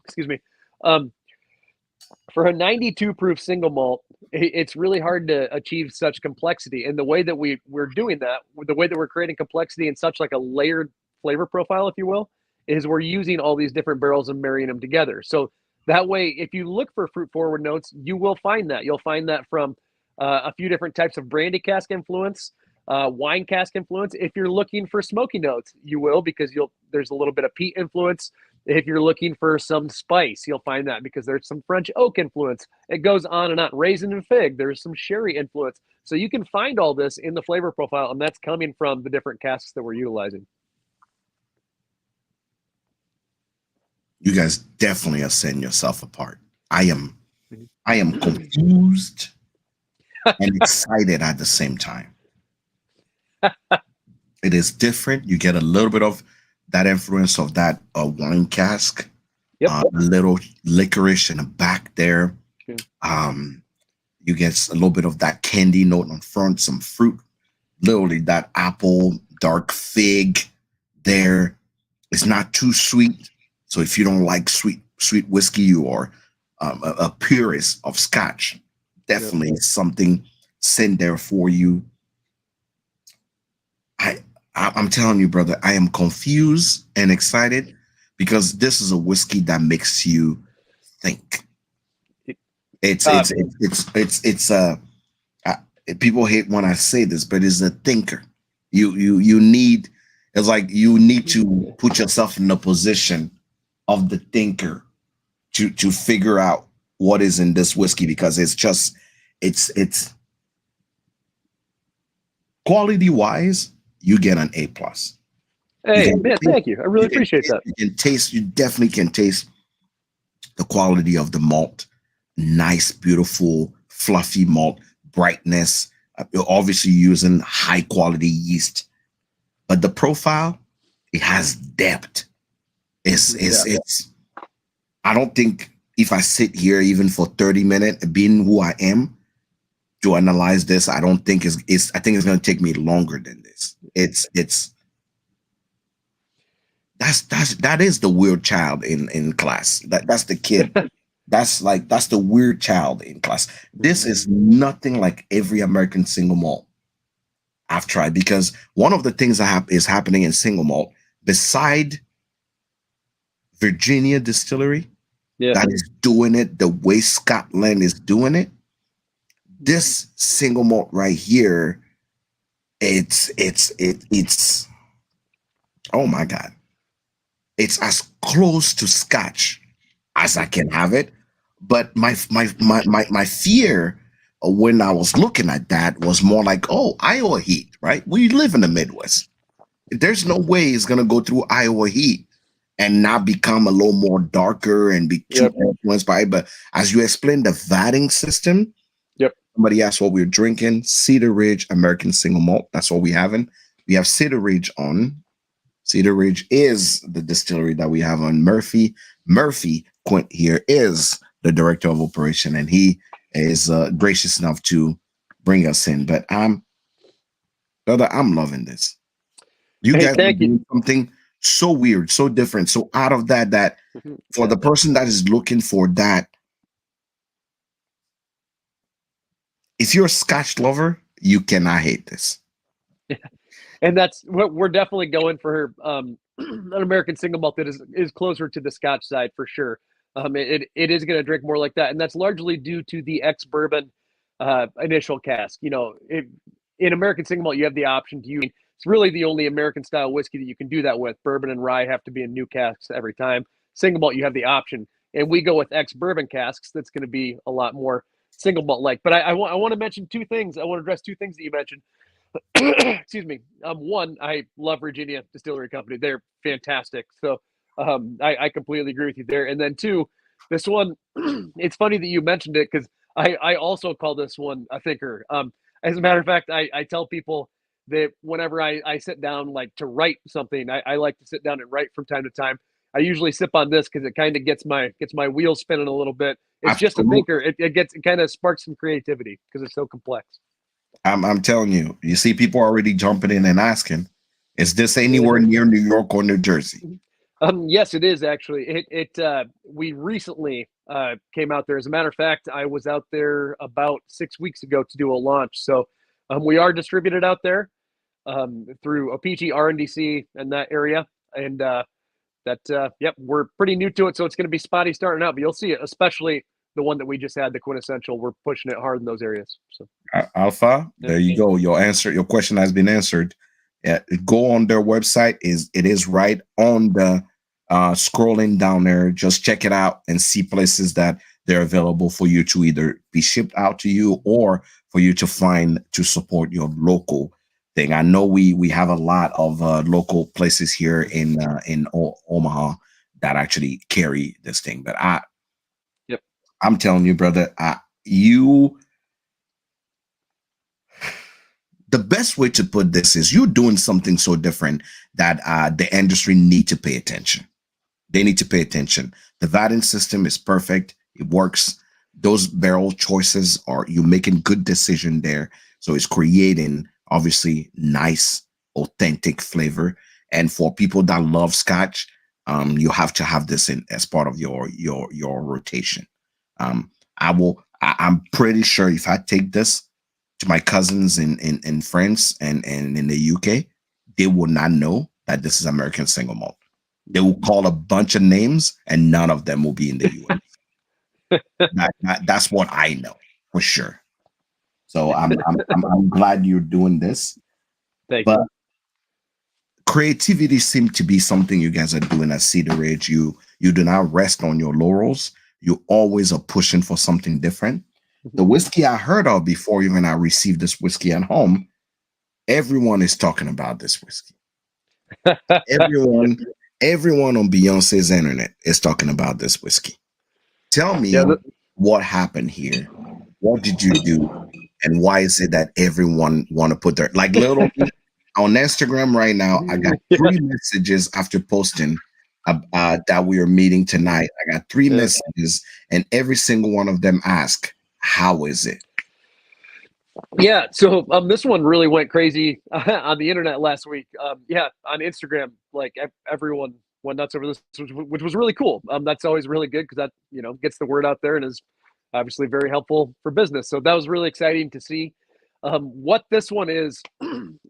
Excuse me. For a 92 proof single malt, it's really hard to achieve such complexity. And the way that we're doing that, the way that we're creating complexity in such like a layered flavor profile, if you will, is we're using all these different barrels and marrying them together. So that way, if you look for fruit forward notes, you will find that. You'll find that from a few different types of brandy cask influence, wine cask influence. If you're looking for smoky notes, you will, because there's a little bit of peat influence. If you're looking for some spice, you'll find that because there's some French oak influence. It goes on and on. Raisin and fig, there's some sherry influence. So you can find all this in the flavor profile, and that's coming from the different casks that we're utilizing. You guys definitely are setting yourself apart. I am I am confused and excited at the same time. It is different. You get a little bit of that influence of that wine cask, Yep. a little licorice in the back there. Okay. You get a little bit of that candy note on front, some fruit, literally that apple, dark fig there. It's not too sweet. So if you don't like sweet whiskey, you are a purist of Scotch, definitely something sent there for you. I'm telling you, brother, I am confused and excited because this is a whiskey that makes you think. It's people hate when I say this, but it's a thinker. You need, it's like you need to put yourself in the position of the thinker to figure out what is in this whiskey, because it's quality wise, you get an A+. Hey, man, thank you. I really appreciate that. You definitely can taste the quality of the malt. Nice, beautiful, fluffy malt, brightness. You're obviously using high quality yeast, but the profile, it has depth. It's I don't think if I sit here even for 30 minutes, being who I am, to analyze this, I don't think I think it's going to take me longer than this. That is the weird child in class. That's the kid. That's the weird child in class. This is nothing like every American single malt I've tried, because one of the things that is happening in single malt, beside Virginia Distillery, that is doing it the way Scotland is doing it, this single malt right here, it's oh my God, it's as close to Scotch as I can have it. But my fear when I was looking at that was more like, oh, Iowa heat, right? We live in the Midwest. There's no way it's gonna go through Iowa heat and not become a little more darker and be too influenced by it. But as you explained the vatting system, somebody asked what we're drinking. Cedar Ridge American Single Malt. That's what we having. We have Cedar Ridge on. Cedar Ridge is the distillery that we have on. Murphy Quint here is the director of operation, and he is gracious enough to bring us in. But brother, I'm loving this. You guys are doing something so weird, so different, so out of that for the person that is looking for that, if you're a Scotch lover, you cannot hate this. Yeah. And that's what we're definitely going for. An American single malt that is closer to the Scotch side for sure. It is going to drink more like that, and that's largely due to the ex-bourbon initial cask. You know, in American single malt, you have the option to use. It's really the only American style whiskey that you can do that with. Bourbon and rye have to be in new casks every time. Single malt, you have the option, and we go with ex-bourbon casks. That's going to be a lot more single malt like. But I want to mention two things. I want to address two things that you mentioned. Excuse me. One, I love Virginia Distillery Company. They're fantastic. So I completely agree with you there. And then two, this one, it's funny that you mentioned it because I also call this one a thinker. As a matter of fact, I tell people that whenever I sit down like to write something, I like to sit down and write from time to time. I usually sip on this because it kind of gets my wheels spinning a little bit. It's just a thinker. It kind of sparks some creativity because it's so complex. I'm telling you, you see people already jumping in and asking, is this anywhere near New York or New Jersey? Yes, it is actually. We recently came out there. As a matter of fact, I was out there about 6 weeks ago to do a launch. So we are distributed out there through OPG, RNDC, and that area. And we're pretty new to it, so it's going to be spotty starting out, but you'll see it, especially the one that we just had, the quintessential. We're pushing it hard in those areas. So Alpha, there you go. Your question has been answered. Go on their website. It is right on the scrolling down there. Just check it out and see places that they're available for you to either be shipped out to you or for you to find to support your local thing. I know we have a lot of local places here in Omaha that actually carry this thing, but I'm telling you, brother, you the best way to put this is you're doing something so different that the industry need to pay attention. They need to pay attention. The vatting system is perfect. It works. Those barrel choices are you making good decision there. So it's creating obviously nice, authentic flavor. And for people that love Scotch, you have to have this in as part of your rotation. Um, I'm pretty sure if I take this to my cousins in France and in the UK, they will not know that this is American single malt. They will call a bunch of names and none of them will be in the US. That's what I know for sure. So I'm glad you're doing this. Thank But you. creativity seems to be something you guys are doing at Cedar Ridge. You do not rest on your laurels. You always are pushing for something different. The whiskey I heard of before even I received this whiskey at home, everyone is talking about this whiskey. Everyone, everyone on Beyonce's internet is talking about this whiskey. Tell me Yeah, what happened here. What did you do? And why is it that everyone want to put their like little on Instagram right now? I got yeah, 3 messages after posting that we are meeting tonight. I got 3 messages, and every single one of them ask, "How is it?" yeah. So this one really went crazy on the internet last week. Yeah, on Instagram, like everyone went nuts over this, which was really cool. That's always really good because that gets the word out there and is obviously very helpful for business. So that was really exciting to see. What this one is,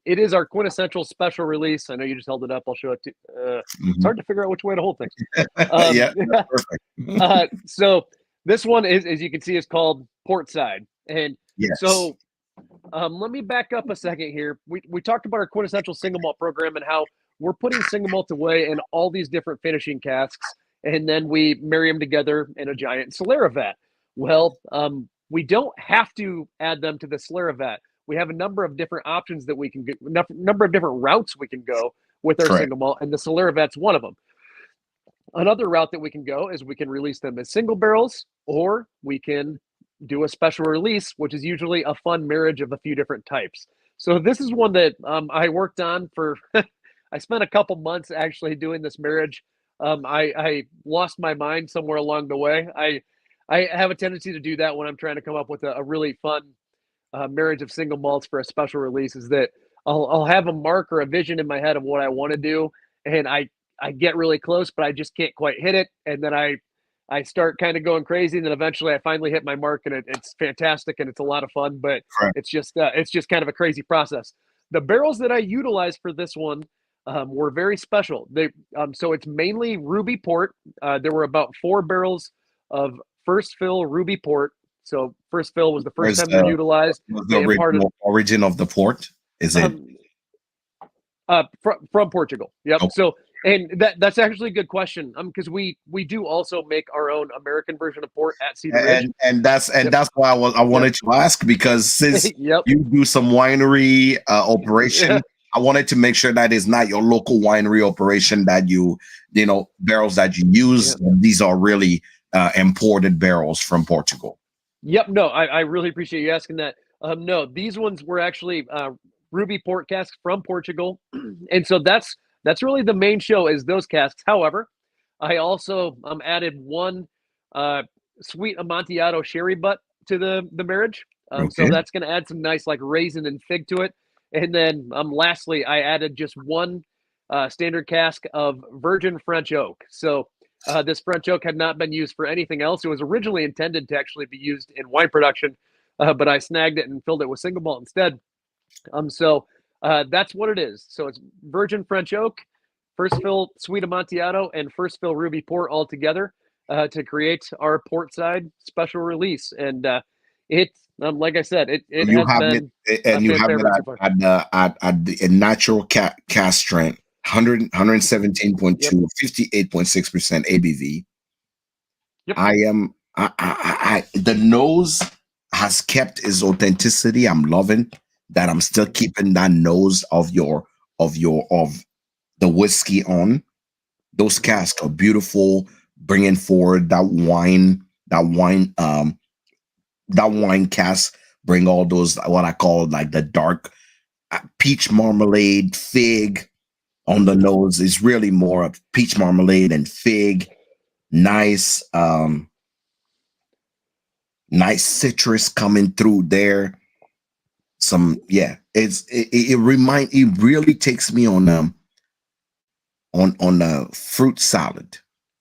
it is our quintessential special release. I know you just held it up. I'll show it to. It's hard to figure out which way to hold things. Yeah, that's perfect. So this one is, as you can see, is called Portside, and Yes. so let me back up a second here. We talked about our quintessential single malt program and how we're putting single malt away in all these different finishing casks, and then we marry them together in a giant Solera vat. Well, we don't have to add them to the Solera vat. We have a number of different options that we can get, number of different routes we can go with our Correct. single malt, and the Solera vat's one of them. Another route that we can go is we can release them as single barrels, or we can do a special release, which is usually a fun marriage of a few different types. So this is one that I worked on for, I spent a couple months actually doing this marriage. I lost my mind somewhere along the way. I have a tendency to do that when I'm trying to come up with a really fun marriage of single malts for a special release, is that I'll have a mark or a vision in my head of what I want to do, and I get really close, but I just can't quite hit it, and then I start kind of going crazy, and then eventually I finally hit my mark, and it's fantastic and it's a lot of fun, but Correct. it's just kind of a crazy process. The barrels that I utilized for this one were very special. They so it's mainly Ruby Port. There were about 4 barrels of first fill Ruby Port. So first fill was the first Where's time they're utilized. the They imparted origin of the port? Is it from Portugal. Yep. okay? So and that's actually a good question. Because we do also make our own American version of port at Cedar Ridge. And that's why I wanted to ask, because since Yep. you do some winery operation, Yeah. I wanted to make sure that is not your local winery operation, that you know barrels that you use. These are really imported barrels from Portugal. Yep. No, I really appreciate you asking that. No, these ones were actually Ruby port casks from Portugal, and so that's really the main show is those casks. However, I also added one sweet Amontillado sherry butt to the marriage. So Okay. that's going to add some nice like raisin and fig to it. And then lastly, I added just one standard cask of virgin French oak. So this French oak had not been used for anything else. It was originally intended to actually be used in wine production, but I snagged it and filled it with single malt instead. So that's what it is. So it's virgin French oak, first fill sweet Amontillado, and first fill Ruby port all together to create our portside special release. And it, like I said, it You has have been it, and you have it favorite so far. at the natural cast strength, 117.2, 58.6% ABV. Yep. The nose has kept its authenticity. I'm loving that. I'm still keeping that nose of the whiskey on. Those casks are beautiful, bringing forward that that wine cask bring all those what I call like the dark peach marmalade, fig on the nose. It's really more of peach marmalade and fig. Nice, nice citrus coming through there. It really takes me on a fruit salad.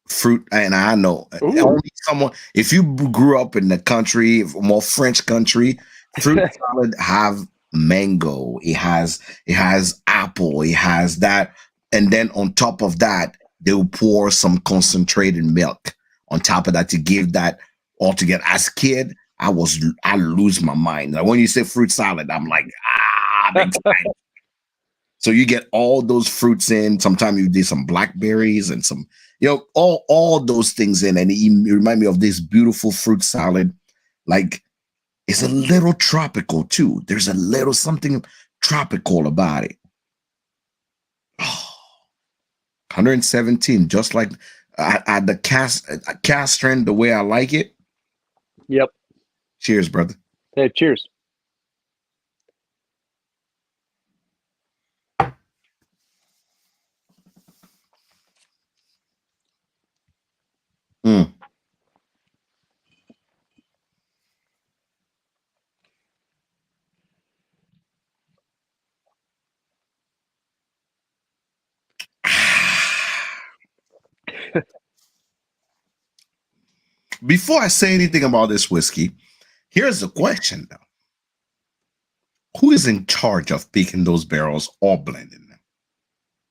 Fruit, and I know only someone, if you grew up in the country, more French country, fruit salad have mango, it has apple, it has that, and then on top of that they'll pour some concentrated milk on top of that to give that altogether. As a kid, I lose my mind. Like when you say fruit salad, I'm like, big time. So you get all those fruits in. Sometimes you do some blackberries and some, all those things in, and it remind me of this beautiful fruit salad. Like it's a little tropical too. There's a little something tropical about it. Oh, 117, just like at the cast strength, the way I like it. Yep. Cheers, brother. Hey, cheers. Mm. Before I say anything about this whiskey, here's the question though. Who is in charge of picking those barrels or blending them?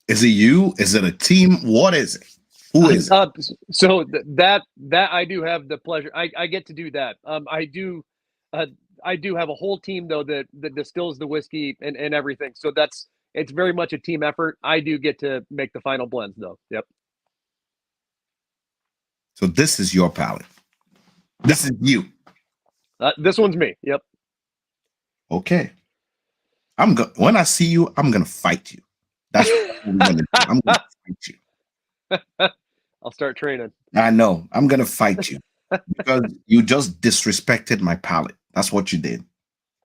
Is it you? Is it a team? What is it? Who is it? So that I do have the pleasure. I get to do that. I do have a whole team though that distills the whiskey and everything. So it's very much a team effort. I do get to make the final blends though. Yep. So this is your palate. This is you. This one's me. Yep. Okay. When I see you, I'm gonna fight you. That's what I'm gonna do. I'm gonna fight you. I'll start training. I know. I'm gonna fight you because you just disrespected my palate. That's what you did.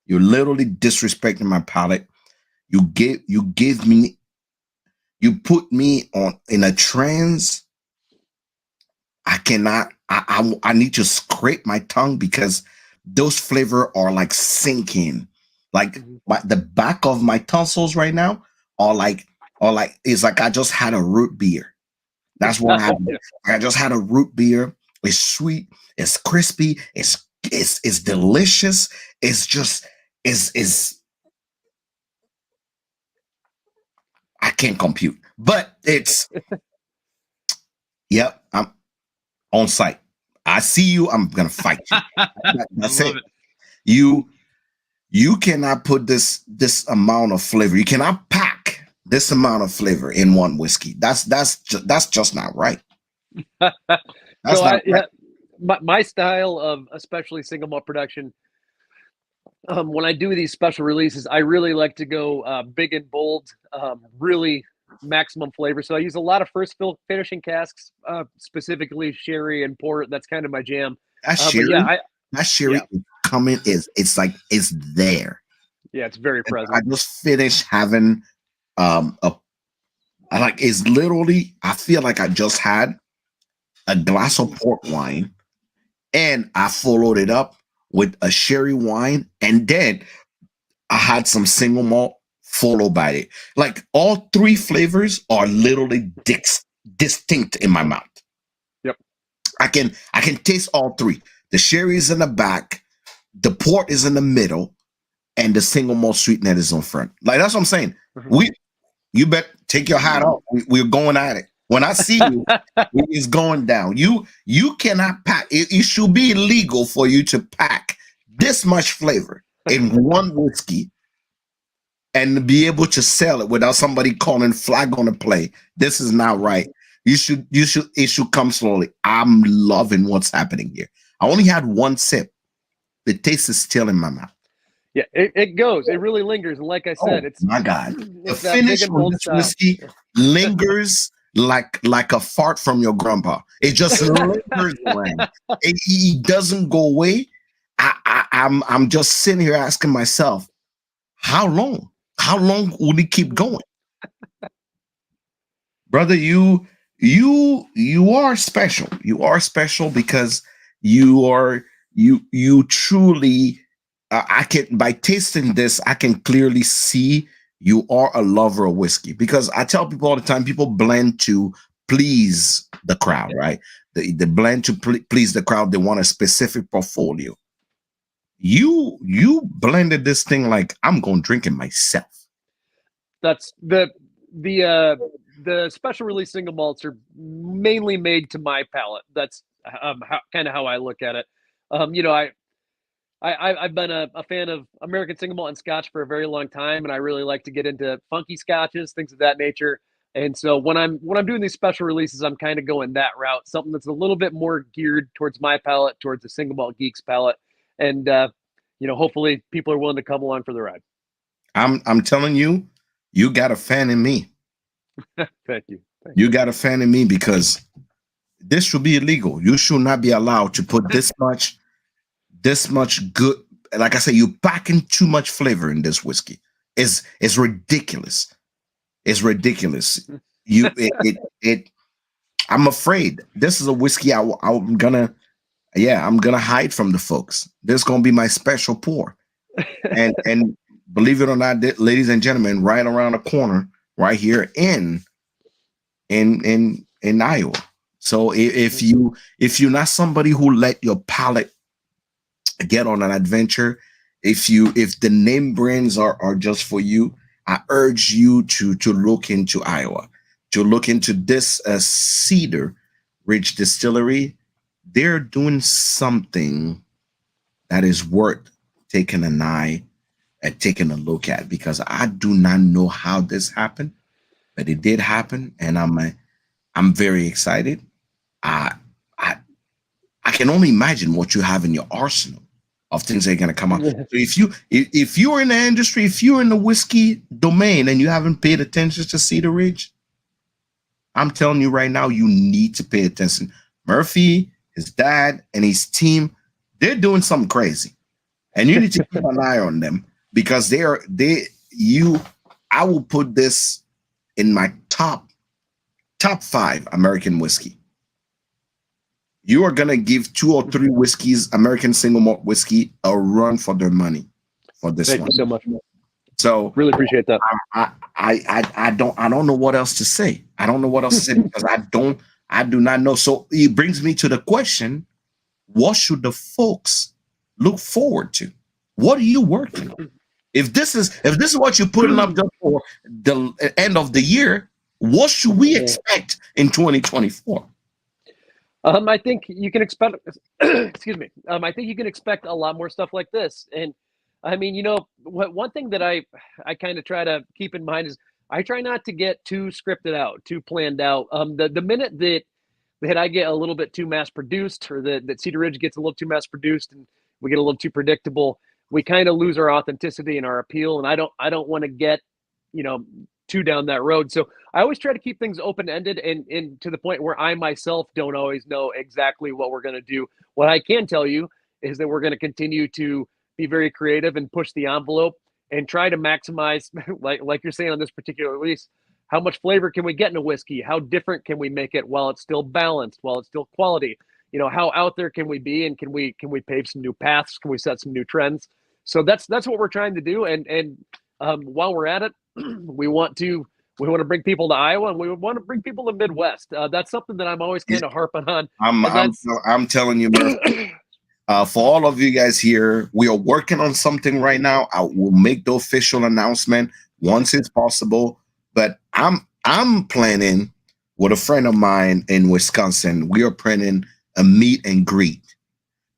You literally disrespected my palate. You put me in a trance. I cannot. I need to scrape my tongue because those flavor are like sinking. Like the back of my tonsils right now are like it's like I just had a root beer. That's what happened. I just had a root beer. It's sweet. It's crispy. It's delicious. It's just I can't compute, but it's yep. I'm on site. I see you. I'm gonna fight you. That's it. You cannot put this amount of flavor. You cannot pack this amount of flavor in one whiskey. That's just not right. That's so not right. My style of especially single malt production. When I do these special releases, I really like to go big and bold, really maximum flavor. So I use a lot of first fill finishing casks, specifically sherry and port. That's kind of my jam. That sherry coming it's like it's there. Yeah, it's very present. I just finished having it's literally, I feel like I just had a glass of port wine and I followed it up with a sherry wine, and then I had some single malt followed by it. Like all three flavors are literally distinct in my mouth. Yep. I can taste all three. The sherry is in the back, the port is in the middle, and the single malt sweetness is on front. Like that's what I'm saying. You bet take your hat off. We're going at it. When I see you, it's going down. You cannot pack. It should be illegal for you to pack this much flavor in one whiskey and be able to sell it without somebody calling flag on the play. This is not right. It should come slowly. I'm loving what's happening here. I only had one sip. The taste is still in my mouth. Yeah, it goes. It really lingers. And like I said, it's my God. The finish on this whiskey lingers like a fart from your grandpa. It just lingers around. It doesn't go away. I'm just sitting here asking myself, how long? How long will it keep going? Brother, you are special. You are special because you truly I can, by tasting this, I can clearly see you are a lover of whiskey, because I tell people all the time, people blend to please the crowd, right? They blend to please the crowd. They want a specific portfolio. You blended this thing like I'm going to drink it myself. That's the special release single malts are mainly made to my palate. That's kind of how I look at it. You know, I've been a fan of American single malt and Scotch for a very long time, and I really like to get into funky Scotches, things of that nature. And so when I'm doing these special releases, I'm kind of going that route, something that's a little bit more geared towards my palate, towards the single malt geeks palate, and you know, hopefully people are willing to come along for the ride. I'm telling you, you got a fan in me. Thank you. You got a fan in me, because this should be illegal. You should not be allowed to put this much good. Like I said, you packing too much flavor in this whiskey. It's ridiculous. It's ridiculous. I'm afraid this is a whiskey I'm gonna hide from the folks. This is gonna be my special pour. And believe it or not, ladies and gentlemen, right around the corner, right here in Iowa. So if you're not somebody who let your palate get on an adventure, if the name brands are just for you, I urge you to look into Iowa, to look into this Cedar Ridge Distillery. They're doing something that is worth taking an eye and taking a look at, because I do not know how this happened, but it did happen, and I'm very excited. I can only imagine what you have in your arsenal of things that are going to come up. So if you're in the industry, if you're in the whiskey domain and you haven't paid attention to Cedar Ridge, I'm telling you right now, you need to pay attention. Murphy, his dad, and his team, they're doing something crazy, and you need to keep an eye on them, because I will put this in my top 5 American whiskey. You are gonna give 2 or 3 whiskeys, American single malt whiskey, a run for their money for this one. Thank you so much. So really appreciate that. I don't know what else to say. I don't know what else to say, because I do not know. So it brings me to the question: what should the folks look forward to? What are you working on? If this is what you're putting up just for the end of the year, what should we expect in 2024? I think you can expect, excuse me. I think you can expect a lot more stuff like this. And I mean, you know, one thing that I kind of try to keep in mind is I try not to get too scripted out, too planned out. The minute that I get a little bit too mass produced, or that Cedar Ridge gets a little too mass produced and we get a little too predictable, we kind of lose our authenticity and our appeal. And I don't want to get, you know, too down that road. So I always try to keep things open-ended and to the point where I myself don't always know exactly what we're going to do. What I can tell you is that we're going to continue to be very creative and push the envelope and try to maximize, like you're saying on this particular release, how much flavor can we get in a whiskey? How different can we make it while it's still balanced, while it's still quality? You know, how out there can we be, and can we pave some new paths? Can we set some new trends? So that's what we're trying to do. And while we're at it, we want to bring people to Iowa, and we want to bring people to the Midwest. That's something that I'm always kind of harping on. I'm telling you, Murphy, for all of you guys here, we are working on something right now. I will make the official announcement once it's possible. But I'm planning with a friend of mine in Wisconsin. We are planning a meet and greet,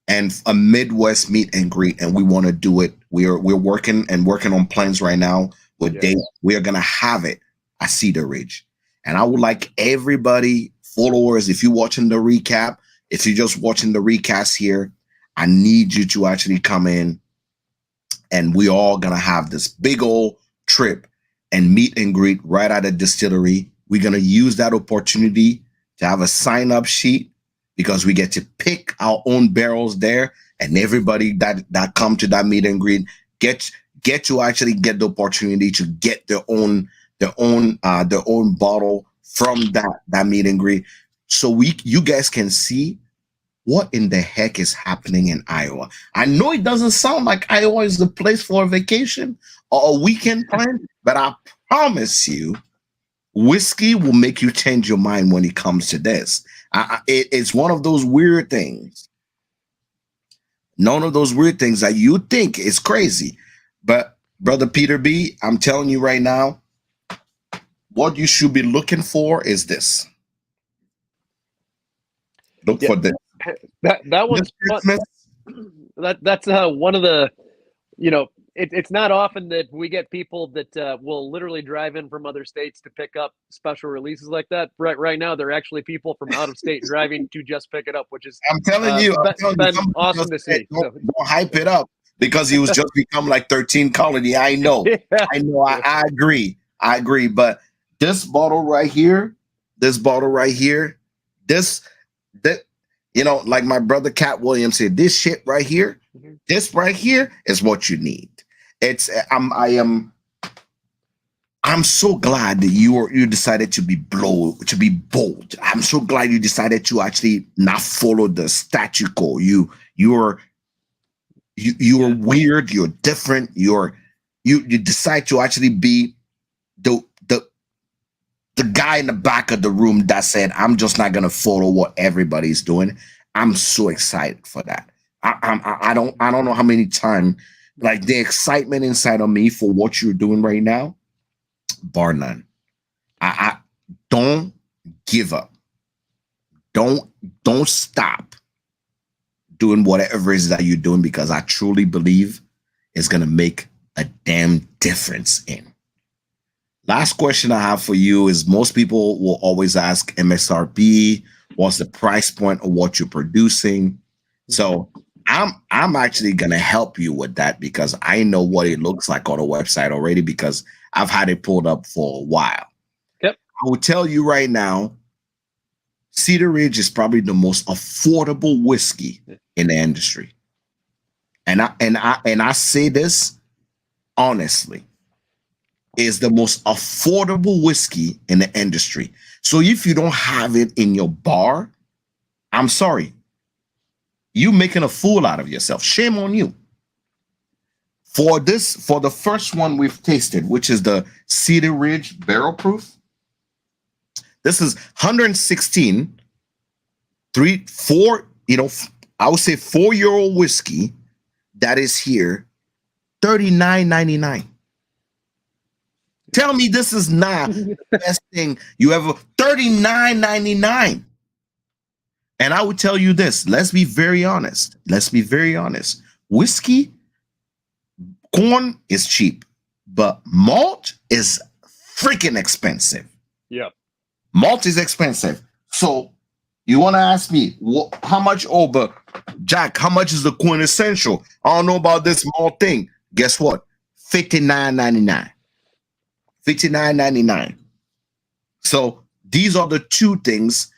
and a Midwest meet and greet, and we want to do it. We're working on plans right now with Dave. We are gonna have it at Cedar Ridge, and I would like everybody, followers, if you're watching the recap, if you're just watching the recast here, I need you to actually come in, and we all gonna have this big old trip and meet and greet right at the distillery We're going to use that opportunity to have a sign up sheet because we get to pick our own barrels there, and everybody that come to that meet and greet get to actually get the opportunity to get their own bottle from that meet and greet. So you guys can see what in the heck is happening in Iowa. I know it doesn't sound like Iowa is the place for a vacation or a weekend plan, but I promise you, whiskey will make you change your mind when it comes to this. It's one of those weird things. None of those weird things that you think is crazy. But Brother Peter B, I'm telling you right now, what you should be looking for is this. Look for this. That one's fun. That's one of the, it's not often that we get people that will literally drive in from other states to pick up special releases like that. Right now, they're actually people from out of state driving to just pick it up, which is I'm telling you, been awesome to see. Don't hype it up because he was just become like 13 Colony. I know, yeah. I agree. But this bottle right here, like my brother Cat Williams said, this shit right here, this right here is what you need. I'm so glad that you decided to be bold. I'm so glad you decided to actually not follow the statu quo. You're weird. You're different. You decide to actually be the guy in the back of the room that said, I'm just not gonna follow what everybody's doing. I'm so excited for that. I don't know how many times, like the excitement inside of me for what you're doing right now, bar none. I don't give up. Don't stop doing whatever it is that you're doing, because I truly believe it's gonna make a damn difference in. Last question I have for you is, most people will always ask MSRP, what's the price point of what you're producing? So I'm actually gonna help you with that, because I know what it looks like on the website already, because I've had it pulled up for a while. Yep. I will tell you right now, Cedar Ridge is probably the most affordable whiskey in the industry. And I say this honestly. Is the most affordable whiskey in the industry. So if you don't have it in your bar, I'm sorry. You making a fool out of yourself. Shame on you. For the first one we've tasted, which is the Cedar Ridge Barrel Proof. This is 116, I would say 4-year-old whiskey that is here, $39.99. Tell me this is not the best thing you ever. $39.99. And I would tell you this. Let's be very honest. Whiskey, corn is cheap, but malt is freaking expensive. Yep. Malt is expensive. So you want to ask me how much? Oh, but Jack, how much is the quintessential? I don't know about this malt thing. Guess what? $59.99. $59.99. So these are the two things.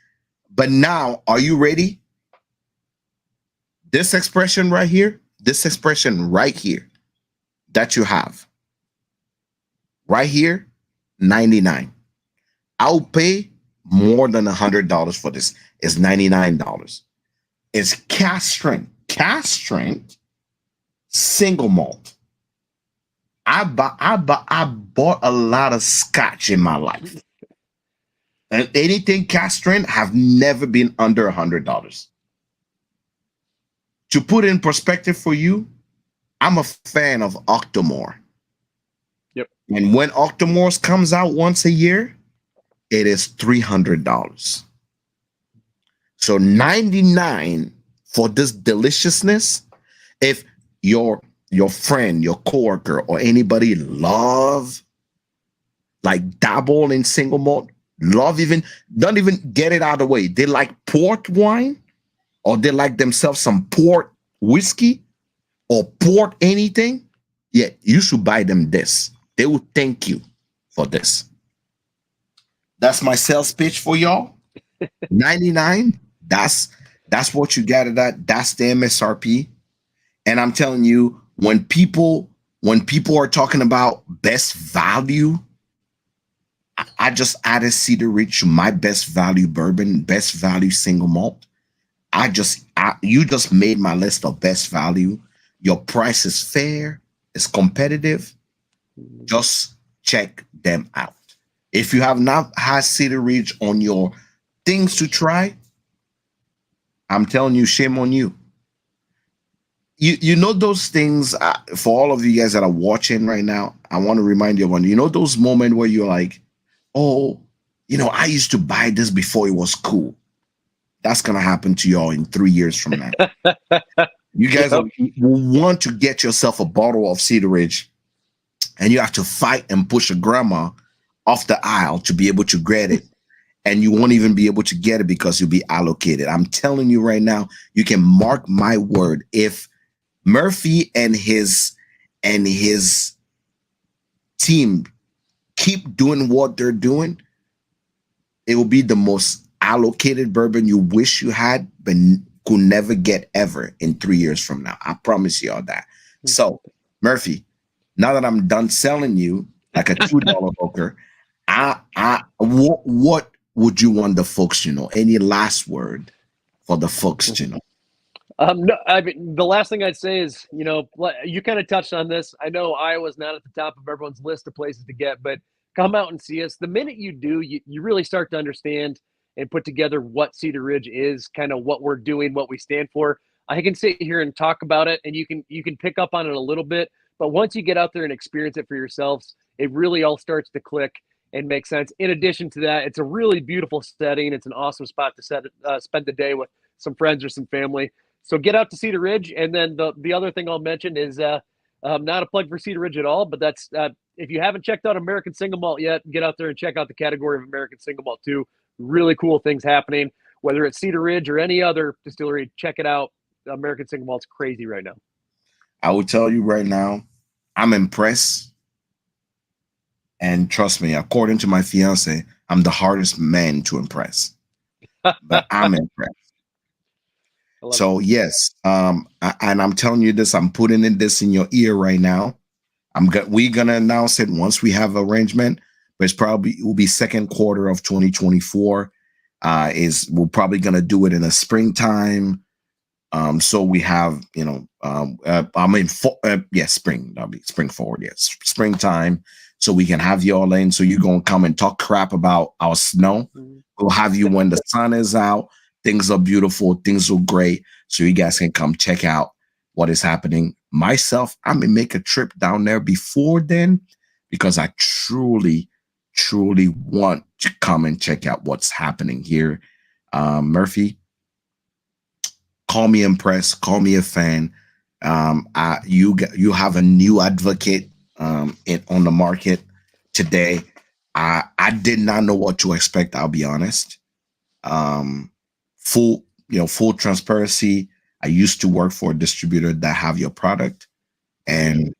But now, are you ready? This expression right here that you have right here, 99. I'll pay more than $100 for this. It's $99. It's cask strength, single malt. I bought a lot of scotch in my life, and anything cask strength have never been under $100. To put in perspective for you, I'm a fan of Octomore. Yep. And when Octomore comes out once a year, it is $300. So $99 for this deliciousness. If your friend, your coworker, or anybody dabble in single malt, don't even get it out of the way. They like port wine, or they like themselves some port whiskey or port anything. Yeah, you should buy them this. They will thank you for this. That's my sales pitch for y'all. 99. That's what you got it at. That's the MSRP. And I'm telling you, when people are talking about best value, I just added Cedar Ridge to my best value bourbon, best value single malt. You just made my list of best value. Your price is fair, it's competitive. Just check them out. If you have not had Cedar Ridge on your things to try, I'm telling you, shame on you. You know those things, for all of you guys that are watching right now, I want to remind you of one. You know those moments where you're like, oh, I used to buy this before it was cool. That's going to happen to y'all in 3 years from now. You guys will want to get yourself a bottle of Cedar Ridge, and you have to fight and push a grandma off the aisle to be able to get it. And you won't even be able to get it because you'll be allocated. I'm telling you right now, you can mark my word. If Murphy and his team keep doing what they're doing, it will be the most allocated bourbon you wish you had, but could never get ever in 3 years from now. I promise you all that. So, Murphy, now that I'm done selling you like a $2 hooker, what would you want the folks to know? Any last word for the folks to know? No, I mean, the last thing I'd say is, you kind of touched on this. I know Iowa's not at the top of everyone's list of places to get, but come out and see us. The minute you do, you really start to understand and put together what Cedar Ridge is, kind of what we're doing, what we stand for. I can sit here and talk about it, and you can pick up on it a little bit, but once you get out there and experience it for yourselves, it really all starts to click and make sense. In addition to that, it's a really beautiful setting. It's an awesome spot to spend the day with some friends or some family. So get out to Cedar Ridge. And then the other thing I'll mention is not a plug for Cedar Ridge at all, but that's if you haven't checked out American Single Malt yet, get out there and check out the category of American Single Malt too. Really cool things happening. Whether it's Cedar Ridge or any other distillery, check it out. American Single Malt's crazy right now. I will tell you right now, I'm impressed. And trust me, according to my fiance, I'm the hardest man to impress. But I'm impressed. So yes, and I'm telling you this, I'm putting this in your ear right now. We're gonna announce it once we have arrangement, but it will be second quarter of 2024. We're probably gonna do it in the springtime. So we have, spring. That'll be spring forward. Yes, springtime. So we can have y'all in. So you're gonna come and talk crap about our snow. We'll have you when the sun is out. Things are beautiful. Things are great. So you guys can come check out what is happening. Myself, I may make a trip down there before then because I truly, truly want to come and check out what's happening here. Murphy, call me impressed. Call me a fan. You have a new advocate on the market today. I did not know what to expect. I'll be honest. Full transparency. I used to work for a distributor that have your product, and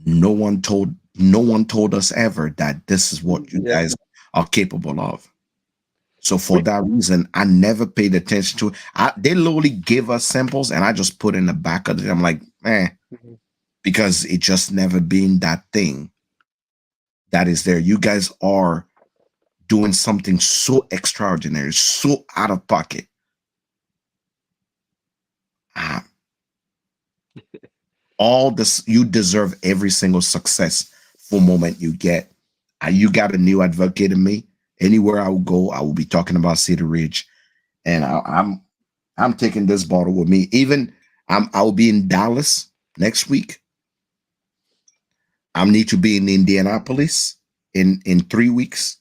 no one told us ever that this is what you guys are capable of. So for that reason, I never paid attention to it. They literally gave us samples, and I just put in the back of it. I'm like, because it just never been that thing that is there. You guys are doing something so extraordinary, so out of pocket. All this, you deserve every single successful moment you get. You got a new advocate in me. Anywhere I will go, I will be talking about Cedar Ridge, and I'm taking this bottle with me. Even I will be in Dallas next week. I need to be in Indianapolis in 3 weeks.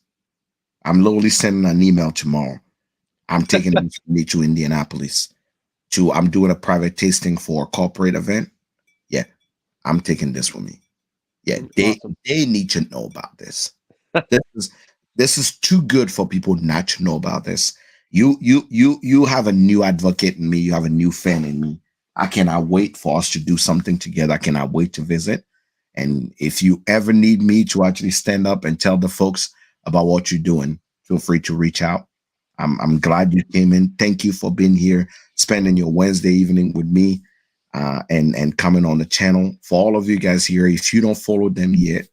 I'm literally sending an email tomorrow. I'm taking me to Indianapolis. I'm doing a private tasting for a corporate event. Yeah, I'm taking this with me. Yeah, they need to know about this. This is too good for people not to know about this. You have a new advocate in me. You have a new fan in me. I cannot wait for us to do something together. I cannot wait to visit. And if you ever need me to actually stand up and tell the folks about what you're doing, feel free to reach out. I'm glad you came in. Thank you for being here, spending your Wednesday evening with me, and coming on the channel. For all of you guys here, if you don't follow them yet,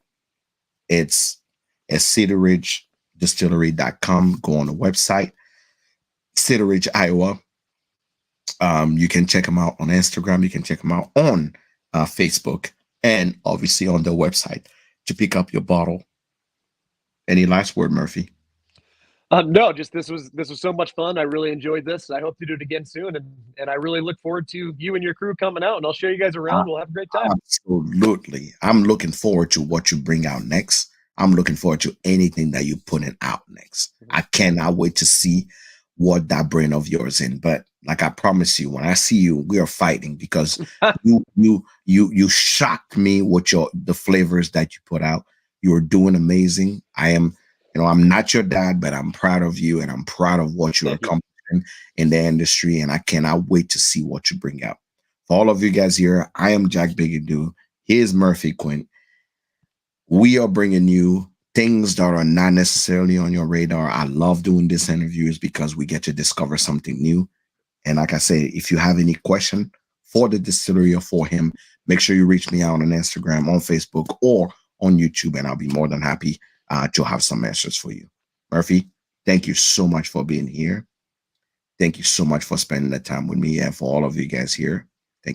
it's at cedarridgedistillery.com. Go on the website, Cedar Ridge, Iowa. You can check them out on Instagram. You can check them out on Facebook, and obviously on their website to pick up your bottle. Any last word, Murphy? No, just this was so much fun. I really enjoyed this. I hope to do it again soon, and I really look forward to you and your crew coming out, and I'll show you guys around. We'll have a great time. Absolutely. I'm looking forward to what you bring out next. I'm looking forward to anything that you're putting out next. I cannot wait to see what that brain of yours in. But like I promise you, when I see you, we are fighting, because you shocked me with the flavors that you put out. You're doing amazing. I'm not your dad, but I'm proud of you, and I'm proud of what you're accomplishing in the industry, and I cannot wait to see what you bring out. For all of you guys here, I am Jack Bigadoo. Here's Murphy Quint. We are bringing you things that are not necessarily on your radar. I love doing these interviews because we get to discover something new. And like I say, if you have any question for the distillery or for him, make sure you reach me out on Instagram, on Facebook, or on YouTube, and I'll be more than happy to have some answers for you. Murphy, thank you so much for being here. Thank you so much for spending the time with me, and for all of you guys here.